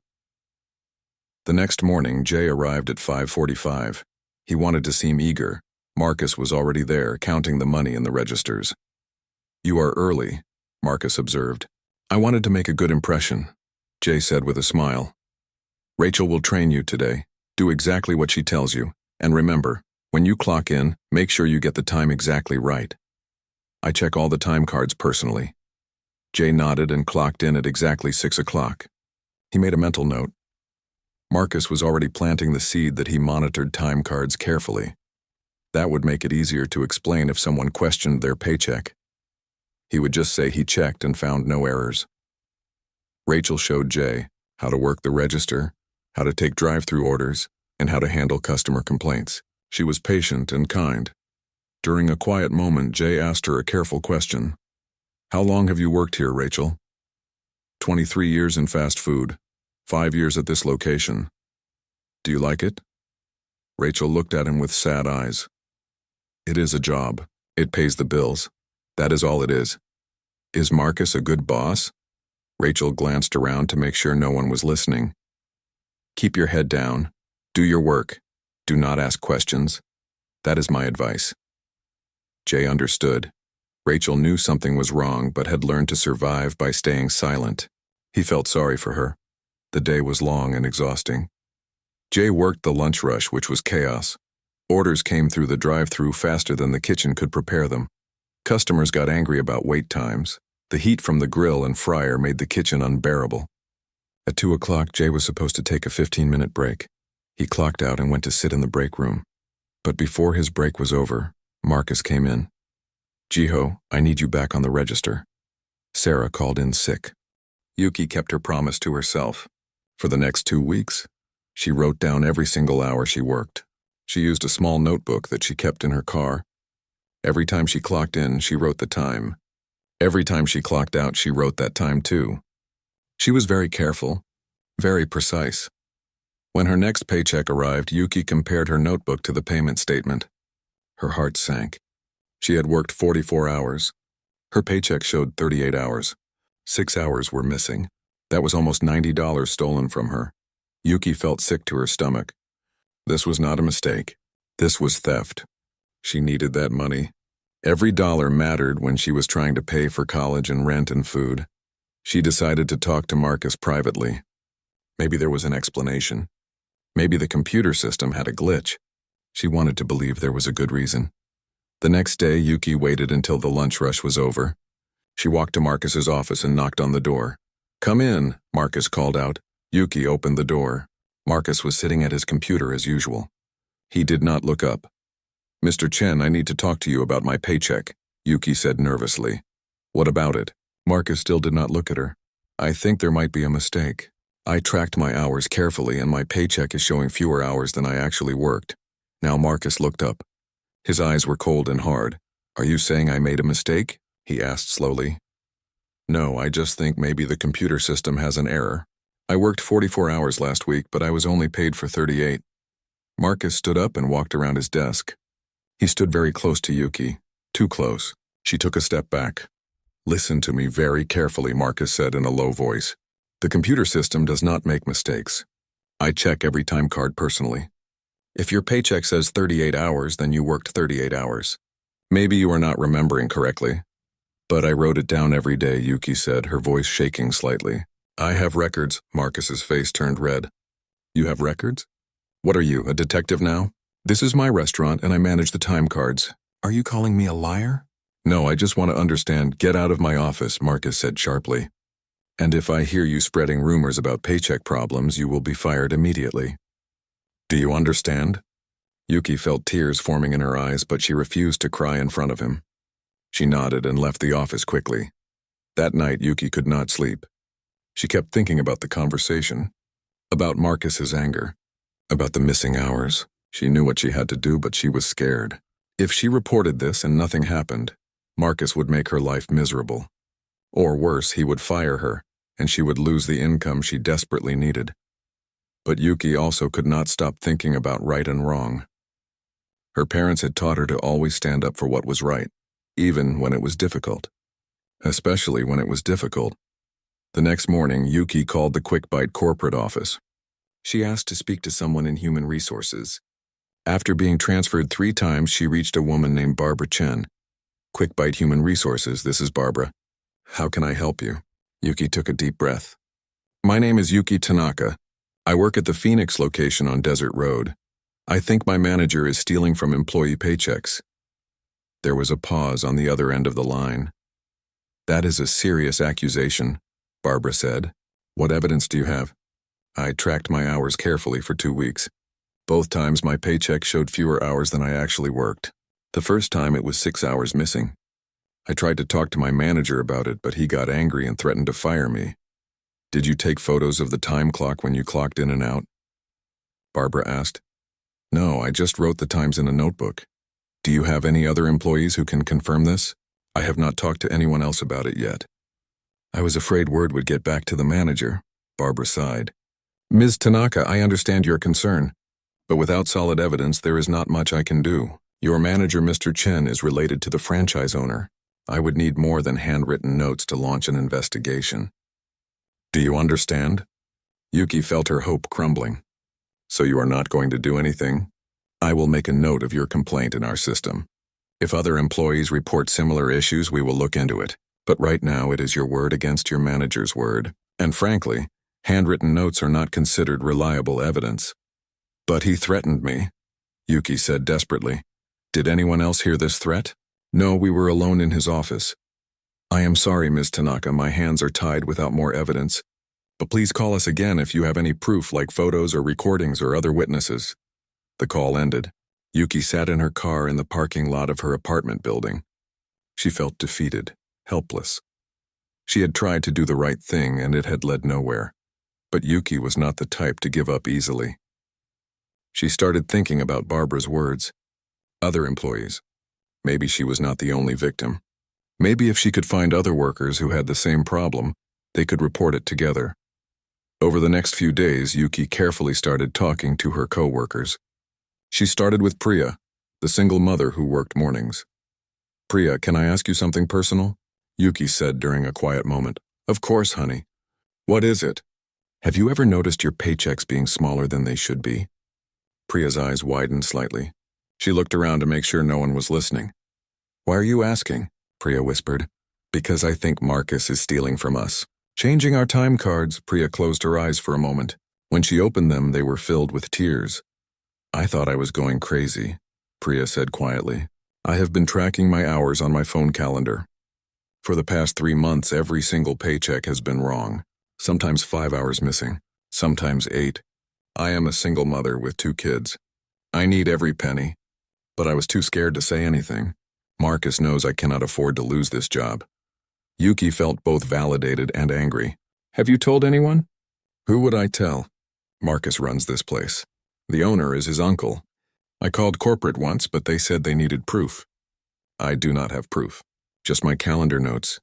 S1: The next morning, Jay arrived at 5:45. He wanted to seem eager. Marcus was already there, counting the money in the registers. You are early, Marcus observed. I wanted to make a good impression, Jay said with a smile. Rachel will train you today. Do exactly what she tells you. And remember, when you clock in, make sure you get the time exactly right. I check all the time cards personally. Jay nodded and clocked in at exactly 6 o'clock. He made a mental note. Marcus was already planting the seed that he monitored time cards carefully. That would make it easier to explain if someone questioned their paycheck. He would just say he checked and found no errors. Rachel showed Jay how to work the register, how to take drive-thru orders, and how to handle customer complaints. She was patient and kind. During a quiet moment, Jay asked her a careful question. How long have you worked here, Rachel? 23 years in fast food, 5 years at this location. Do you like it? Rachel looked at him with sad eyes. It is a job. It pays the bills. That is all it is. Is Marcus a good boss? Rachel glanced around to make sure no one was listening. Keep your head down. Do your work. Do not ask questions. That is my advice. Jay understood. Rachel knew something was wrong but had learned to survive by staying silent. He felt sorry for her. The day was long and exhausting. Jay worked the lunch rush, which was chaos. Orders came through the drive-thru faster than the kitchen could prepare them. Customers got angry about wait times. The heat from the grill and fryer made the kitchen unbearable. At 2 o'clock, Jay was supposed to take a 15-minute break. He clocked out and went to sit in the break room. But before his break was over, Marcus came in. "Jiho, I need you back on the register." Sarah called in sick. Yuki kept her promise to herself. For the next 2 weeks, she wrote down every single hour she worked. She used a small notebook that she kept in her car. Every time she clocked in, she wrote the time. Every time she clocked out, she wrote that time too. She was very careful, very precise. When her next paycheck arrived, Yuki compared her notebook to the payment statement. Her heart sank. She had worked 44 hours. Her paycheck showed 38 hours. 6 hours were missing. That was almost $90 stolen from her. Yuki felt sick to her stomach. This was not a mistake. This was theft. She needed that money. Every dollar mattered when she was trying to pay for college and rent and food. She decided to talk to Marcus privately. Maybe there was an explanation. Maybe the computer system had a glitch. She wanted to believe there was a good reason. The next day, Yuki waited until the lunch rush was over. She walked to Marcus's office and knocked on the door. "Come in," Marcus called out. Yuki opened the door. Marcus was sitting at his computer as usual. He did not look up. "Mr. Chen, I need to talk to you about my paycheck," Yuki said nervously. "What about it?" Marcus still did not look at her. "I think there might be a mistake. I tracked my hours carefully and my paycheck is showing fewer hours than I actually worked." Now Marcus looked up. His eyes were cold and hard. "Are you saying I made a mistake?" he asked slowly. "No, I just think maybe the computer system has an error. I worked 44 hours last week, but I was only paid for 38. Marcus stood up and walked around his desk. He stood very close to Yuki. Too close. She took a step back. "Listen to me very carefully," Marcus said in a low voice. "The computer system does not make mistakes. I check every time card personally. If your paycheck says 38 hours, then you worked 38 hours. Maybe you are not remembering correctly. But I wrote it down every day," Yuki said, her voice shaking slightly. "I have records." Marcus's face turned red. "You have records? What are you, a detective now?" "This is my restaurant and I manage the time cards. Are you calling me a liar?" "No, I just want to understand." "Get out of my office," Marcus said sharply. "And if I hear you spreading rumors about paycheck problems, you will be fired immediately. Do you understand?" Yuki felt tears forming in her eyes, but she refused to cry in front of him. She nodded and left the office quickly. That night, Yuki could not sleep. She kept thinking about the conversation, about Marcus's anger, about the missing hours. She knew what she had to do, but she was scared. If she reported this and nothing happened, Marcus would make her life miserable. Or worse, he would fire her, and she would lose the income she desperately needed. But Yuki also could not stop thinking about right and wrong. Her parents had taught her to always stand up for what was right, even when it was difficult. Especially when it was difficult. The next morning, Yuki called the Quick Bite corporate office. She asked to speak to someone in human resources. After being transferred 3 times, she reached a woman named Barbara Chen. "Quick Bite Human Resources, this is Barbara. How can I help you?" Yuki took a deep breath. "My name is Yuki Tanaka. I work at the Phoenix location on Desert Road. I think my manager is stealing from employee paychecks." There was a pause on the other end of the line. "That is a serious accusation," Barbara said. "What evidence do you have?" "I tracked my hours carefully for 2 weeks. Both times my paycheck showed fewer hours than I actually worked. The first time it was 6 hours missing. I tried to talk to my manager about it, but he got angry and threatened to fire me." "Did you take photos of the time clock when you clocked in and out?" Barbara asked. "No, I just wrote the times in a notebook. Do you have any other employees who can confirm this? I have not talked to anyone else about it yet." "I was afraid word would get back to the manager," Barbara sighed. "Ms. Tanaka, I understand your concern, but without solid evidence, there is not much I can do. Your manager, Mr. Chen, is related to the franchise owner. I would need more than handwritten notes to launch an investigation." "Do you understand?" Yuki felt her hope crumbling. "So you are not going to do anything? I will make a note of your complaint in our system. If other employees report similar issues, we will look into it. But right now, it is your word against your manager's word. And frankly, handwritten notes are not considered reliable evidence." "But he threatened me," Yuki said desperately. "Did anyone else hear this threat?" "No, we were alone in his office." "I am sorry, Ms. Tanaka, my hands are tied without more evidence. But please call us again if you have any proof like photos or recordings or other witnesses." The call ended. Yuki sat in her car in the parking lot of her apartment building. She felt defeated, helpless. She had tried to do the right thing and it had led nowhere. But Yuki was not the type to give up easily. She started thinking about Barbara's words. Other employees. Maybe she was not the only victim. Maybe if she could find other workers who had the same problem, they could report it together. Over the next few days, Yuki carefully started talking to her co-workers. She started with Priya, the single mother who worked mornings. "Priya, can I ask you something personal?" Yuki said during a quiet moment. "Of course, honey." "What is it?" "Have you ever noticed your paychecks being smaller than they should be?" Priya's eyes widened slightly. She looked around to make sure no one was listening. "Why are you asking?" Priya whispered. "Because I think Marcus is stealing from us." Changing our time cards, Priya closed her eyes for a moment. When she opened them, they were filled with tears. "I thought I was going crazy," Priya said quietly. "I have been tracking my hours on my phone calendar. For the past 3 months, every single paycheck has been wrong. Sometimes 5 hours missing, sometimes 8. I am a single mother with 2 kids. I need every penny. But I was too scared to say anything. Marcus knows I cannot afford to lose this job." Yuki felt both validated and angry. "Have you told anyone?" "Who would I tell? Marcus runs this place. The owner is his uncle. I called corporate once, but they said they needed proof. I do not have proof. Just my calendar notes."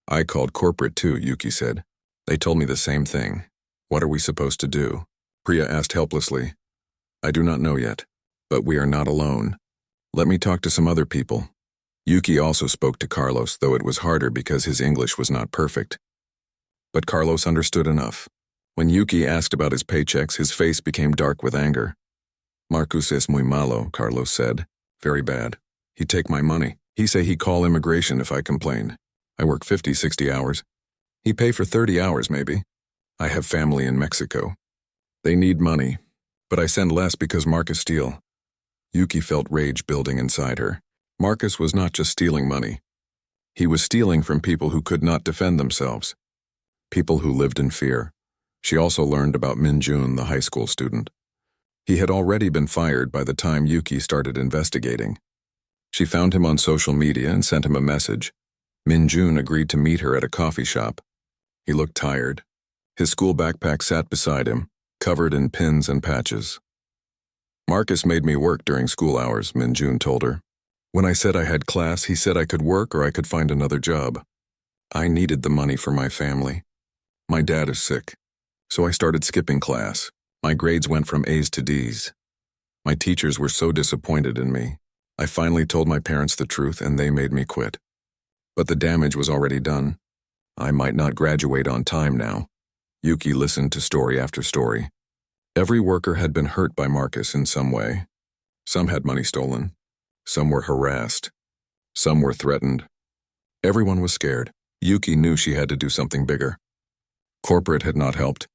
S1: "I called corporate too," Yuki said. "They told me the same thing. What are we supposed to do?" Priya asked helplessly. "I do not know yet, but we are not alone. Let me talk to some other people." Yuki also spoke to Carlos, though it was harder because his English was not perfect. But Carlos understood enough. When Yuki asked about his paychecks, his face became dark with anger. "Marcus es muy malo," Carlos said. "Very bad. He take my money. He say he call immigration if I complain. I work 50, 60 hours. He pay for 30 hours maybe. I have family in Mexico. They need money, but I send less because Marcus steal." Yuki felt rage building inside her. Marcus was not just stealing money. He was stealing from people who could not defend themselves. People who lived in fear. She also learned about Minjun, the high school student. He had already been fired by the time Yuki started investigating. She found him on social media and sent him a message. Minjun agreed to meet her at a coffee shop. He looked tired. His school backpack sat beside him, covered in pins and patches. "Marcus made me work during school hours," Minjun told her. "When I said I had class, he said I could work or I could find another job. I needed the money for my family. My dad is sick, so I started skipping class. My grades went from A's to D's. My teachers were so disappointed in me. I finally told my parents the truth and they made me quit. But the damage was already done. I might not graduate on time now." Yuki listened to story after story. Every worker had been hurt by Marcus in some way. Some had money stolen. Some were harassed. Some were threatened. Everyone was scared. Yuki knew she had to do something bigger. Corporate had not helped.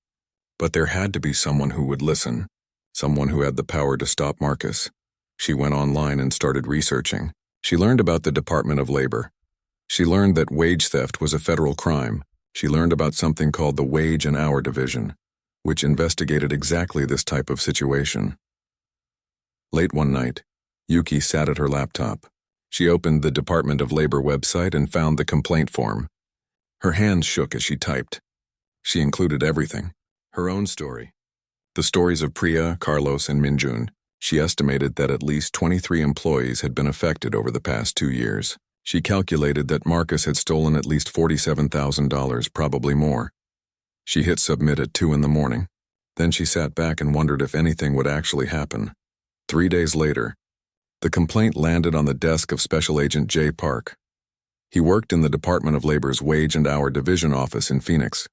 S1: But there had to be someone who would listen. Someone who had the power to stop Marcus. She went online and started researching. She learned about the Department of Labor. She learned that wage theft was a federal crime. She learned about something called the Wage and Hour Division, which investigated exactly this type of situation. Late one night, Yuki sat at her laptop. She opened the Department of Labor website and found the complaint form. Her hands shook as she typed. She included everything. Her own story. The stories of Priya, Carlos, and Minjun. She estimated that at least 23 employees had been affected over the past 2 years. She calculated that Marcus had stolen at least $47,000, probably more. She hit submit at 2 in the morning. Then she sat back and wondered if anything would actually happen. 3 days later, the complaint landed on the desk of Special Agent Jay Park. He worked in the Department of Labor's Wage and Hour Division office in Phoenix.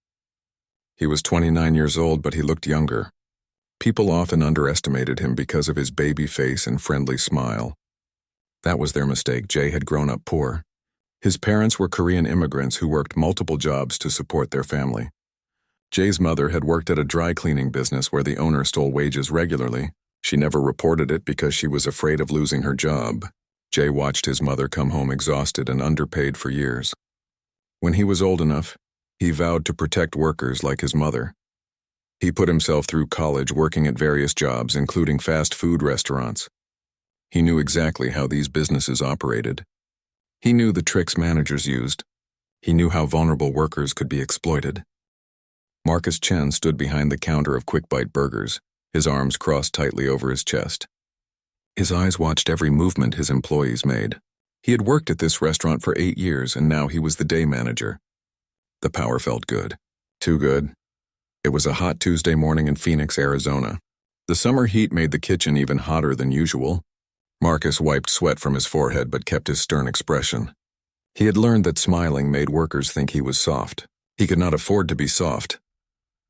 S1: He was 29 years old, but he looked younger. People often underestimated him because of his baby face and friendly smile. That was their mistake. Jay had grown up poor. His parents were Korean immigrants who worked multiple jobs to support their family. Jay's mother had worked at a dry cleaning business where the owner stole wages regularly. She never reported it because she was afraid of losing her job. Jay watched his mother come home exhausted and underpaid for years. When he was old enough, He vowed to protect workers like his mother. He put himself through college working at various jobs, including fast food restaurants. He knew exactly how these businesses operated. He knew the tricks managers used. He knew how vulnerable workers could be exploited. Marcus Chen stood behind the counter of Quick Bite Burgers, his arms crossed tightly over his chest. His eyes watched every movement his employees made. He had worked at this restaurant for 8 years, and now he was the day manager. The power felt good. Too good. It was a hot Tuesday morning in Phoenix, Arizona. The summer heat made the kitchen even hotter than usual. Marcus wiped sweat from his forehead but kept his stern expression. He had learned that smiling made workers think he was soft. He could not afford to be soft.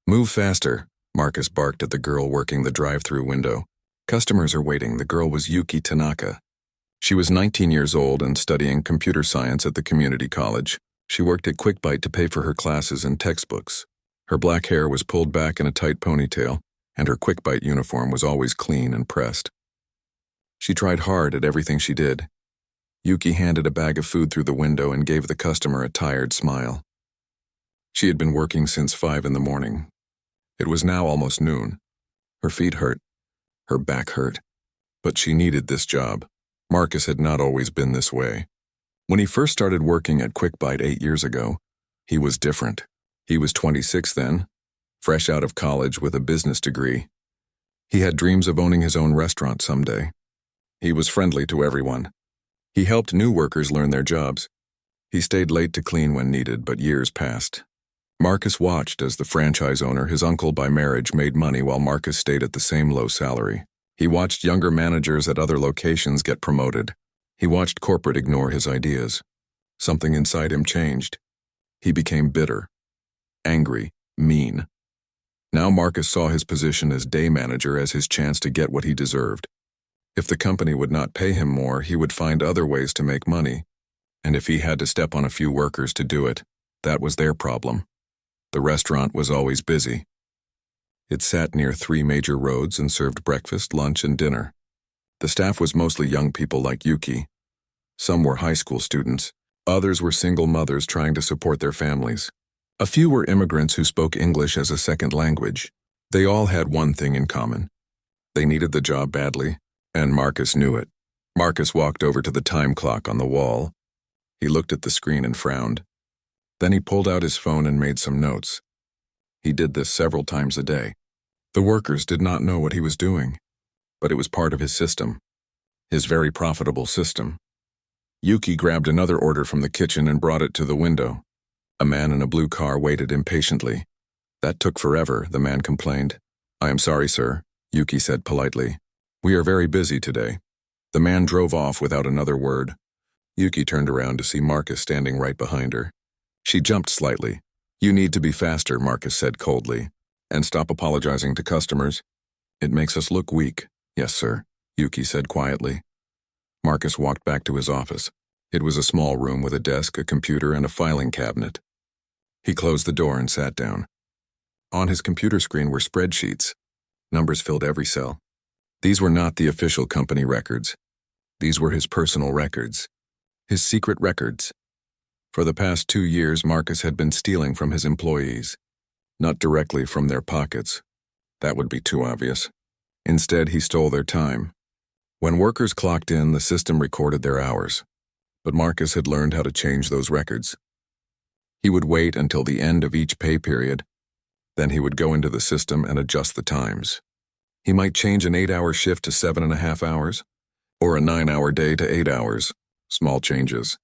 S1: "Move faster," Marcus barked at the girl working the drive-thru window. "Customers are waiting." The girl was Yuki Tanaka. She was 19 years old and studying computer science at the community college. She worked at Quick Bite to pay for her classes and textbooks. Her black hair was pulled back in a tight ponytail, and her Quick Bite uniform was always clean and pressed. She tried hard at everything she did. Yuki handed a bag of food through the window and gave the customer a tired smile. She had been working since 5 in the morning. It was now almost noon. Her feet hurt. Her back hurt. But she needed this job. Marcus had not always been this way. When he first started working at Quick Bite 8 years ago, he was different. He was 26 then, fresh out of college with a business degree. He had dreams of owning his own restaurant someday. He was friendly to everyone. He helped new workers learn their jobs. He stayed late to clean when needed, but years passed. Marcus watched as the franchise owner, his uncle by marriage, made money while Marcus stayed at the same low salary. He watched younger managers at other locations get promoted. He watched corporate ignore his ideas. Something inside him changed. He became bitter, angry, mean. Now Marcus saw his position as day manager as his chance to get what he deserved. If the company would not pay him more, he would find other ways to make money. And if he had to step on a few workers to do it, that was their problem. The restaurant was always busy. It sat near 3 major roads and served breakfast, lunch, and dinner. The staff was mostly young people like Yuki. Some were high school students. Others were single mothers trying to support their families. A few were immigrants who spoke English as a second language. They all had one thing in common. They needed the job badly, and Marcus knew it. Marcus walked over to the time clock on the wall. He looked at the screen and frowned. Then he pulled out his phone and made some notes. He did this several times a day. The workers did not know what he was doing, but it was part of his system, his very profitable system. Yuki grabbed another order from the kitchen and brought it to the window. A man in a blue car waited impatiently. "That took forever," the man complained. "I am sorry, sir," Yuki said politely. "We are very busy today." The man drove off without another word. Yuki turned around to see Marcus standing right behind her. She jumped slightly. "You need to be faster," Marcus said coldly, "and stop apologizing to customers. It makes us look weak." "Yes, sir," Yuki said quietly. Marcus walked back to his office. It was a small room with a desk, a computer, and a filing cabinet. He closed the door and sat down. On his computer screen were spreadsheets. Numbers filled every cell. These were not the official company records. These were his personal records. His secret records. For the past 2 years, Marcus had been stealing from his employees. Not directly from their pockets. That would be too obvious. Instead, he stole their time. When workers clocked in, the system recorded their hours. But Marcus had learned how to change those records. He would wait until the end of each pay period. Then he would go into the system and adjust the times. He might change an 8-hour shift to 7.5 hours, or a 9-hour day to 8 hours. Small changes.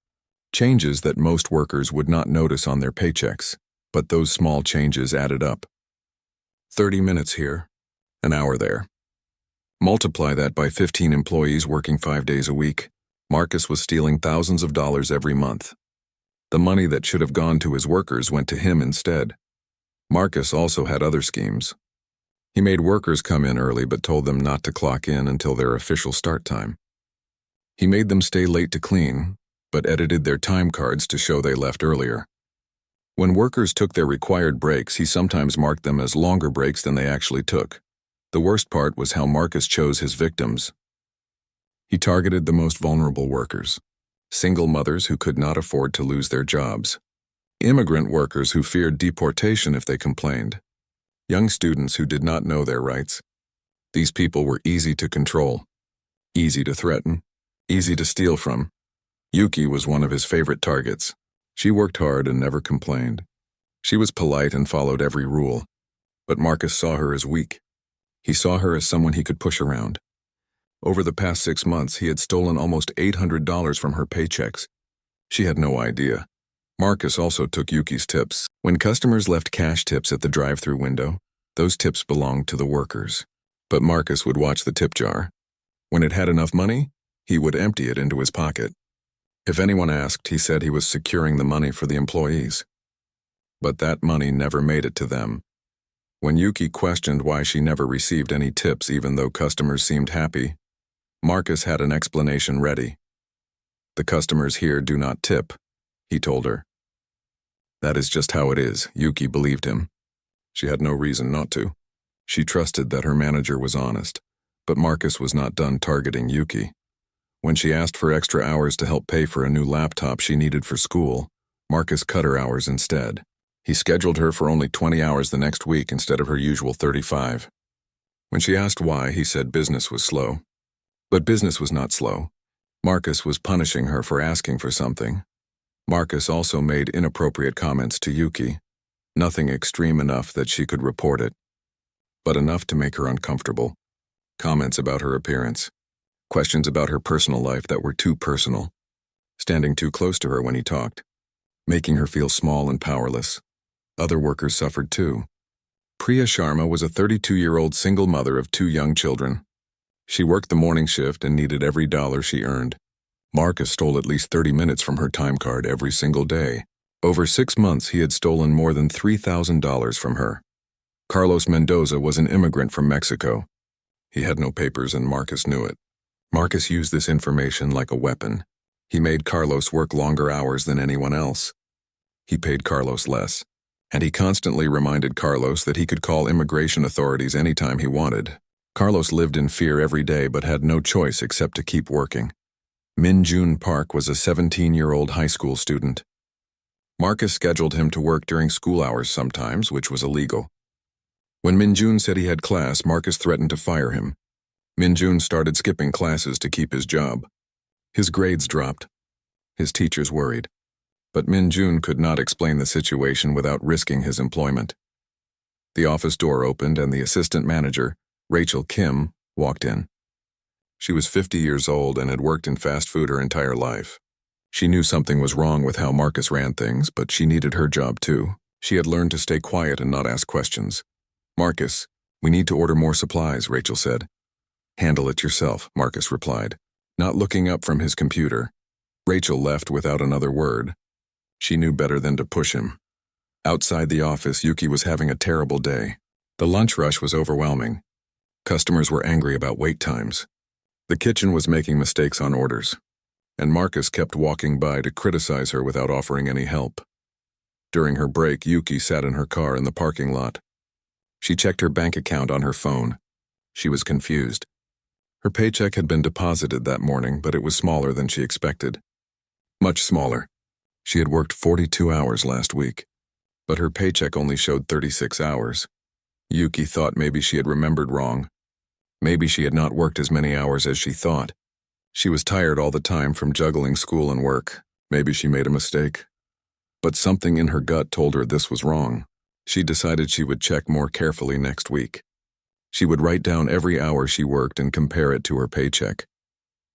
S1: Changes that most workers would not notice on their paychecks, but those small changes added up. 30 minutes here, an hour there. Multiply that by 15 employees working 5 days a week. Marcus was stealing thousands of dollars every month. The money that should have gone to his workers went to him instead. Marcus also had other schemes. He made workers come in early but told them not to clock in until their official start time. He made them stay late to clean, but edited their time cards to show they left earlier. When workers took their required breaks, he sometimes marked them as longer breaks than they actually took. The worst part was how Marcus chose his victims. He targeted the most vulnerable workers, single mothers who could not afford to lose their jobs. Immigrant workers who feared deportation if they complained. Young students who did not know their rights. These people were easy to control, easy to threaten, easy to steal from. Yuki was one of his favorite targets. She worked hard and never complained. She was polite and followed every rule. But Marcus saw her as weak. He saw her as someone he could push around. Over the past 6 months, he had stolen almost $800 from her paychecks. She had no idea. Marcus also took Yuki's tips. When customers left cash tips at the drive-thru window, those tips belonged to the workers. But Marcus would watch the tip jar. When it had enough money, he would empty it into his pocket. If anyone asked, he said he was securing the money for the employees. But that money never made it to them. When Yuki questioned why she never received any tips even though customers seemed happy, Marcus had an explanation ready. "The customers here do not tip," he told her. That is just how it is, Yuki believed him. She had no reason not to. She trusted that her manager was honest, but Marcus was not done targeting Yuki. When she asked for extra hours to help pay for a new laptop she needed for school, Marcus cut her hours instead. He scheduled her for only 20 hours the next week instead of her usual 35. When she asked why, he said business was slow. But business was not slow. Marcus was punishing her for asking for something. Marcus also made inappropriate comments to Yuki. Nothing extreme enough that she could report it, but enough to make her uncomfortable. Comments about her appearance. Questions about her personal life that were too personal. Standing too close to her when he talked. Making her feel small and powerless. Other workers suffered too. Priya Sharma was a 32-year-old single mother of 2 young children. She worked the morning shift and needed every dollar she earned. Marcus stole at least 30 minutes from her time card every single day. Over 6 months, he had stolen more than $3,000 from her. Carlos Mendoza was an immigrant from Mexico. He had no papers and Marcus knew it. Marcus used this information like a weapon. He made Carlos work longer hours than anyone else. He paid Carlos less, and he constantly reminded Carlos that he could call immigration authorities anytime he wanted. Carlos lived in fear every day but had no choice except to keep working. Min Jun Park was a 17-year-old high school student. Marcus scheduled him to work during school hours sometimes, which was illegal. When Min Jun said he had class, Marcus threatened to fire him. Min Jun started skipping classes to keep his job. His grades dropped. His teachers worried. But Min Jun could not explain the situation without risking his employment. The office door opened and the assistant manager, Rachel Kim, walked in. She was 50 years old and had worked in fast food her entire life. She knew something was wrong with how Marcus ran things, but she needed her job too. She had learned to stay quiet and not ask questions. "Marcus, we need to order more supplies," Rachel said. "Handle it yourself," Marcus replied, not looking up from his computer. Rachel left without another word. She knew better than to push him. Outside the office, Yuki was having a terrible day. The lunch rush was overwhelming. Customers were angry about wait times. The kitchen was making mistakes on orders, and Marcus kept walking by to criticize her without offering any help. During her break, Yuki sat in her car in the parking lot. She checked her bank account on her phone. She was confused. Her paycheck had been deposited that morning, but it was smaller than she expected. Much smaller. She had worked 42 hours last week, but her paycheck only showed 36 hours. Yuki thought maybe she had remembered wrong. Maybe she had not worked as many hours as she thought. She was tired all the time from juggling school and work. Maybe she made a mistake. But something in her gut told her this was wrong. She decided she would check more carefully next week. She would write down every hour she worked and compare it to her paycheck.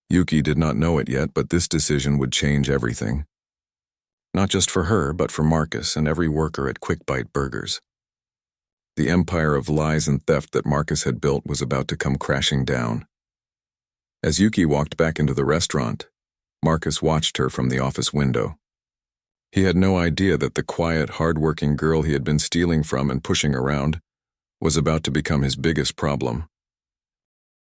S1: Yuki did not know it yet, but this decision would change everything. Not just for her, but for Marcus and every worker at Quick Bite Burgers. The empire of lies and theft that Marcus had built was about to come crashing down. As Yuki walked back into the restaurant, Marcus watched her from the office window. He had no idea that the quiet, hard-working girl he had been stealing from and pushing around was about to become his biggest problem.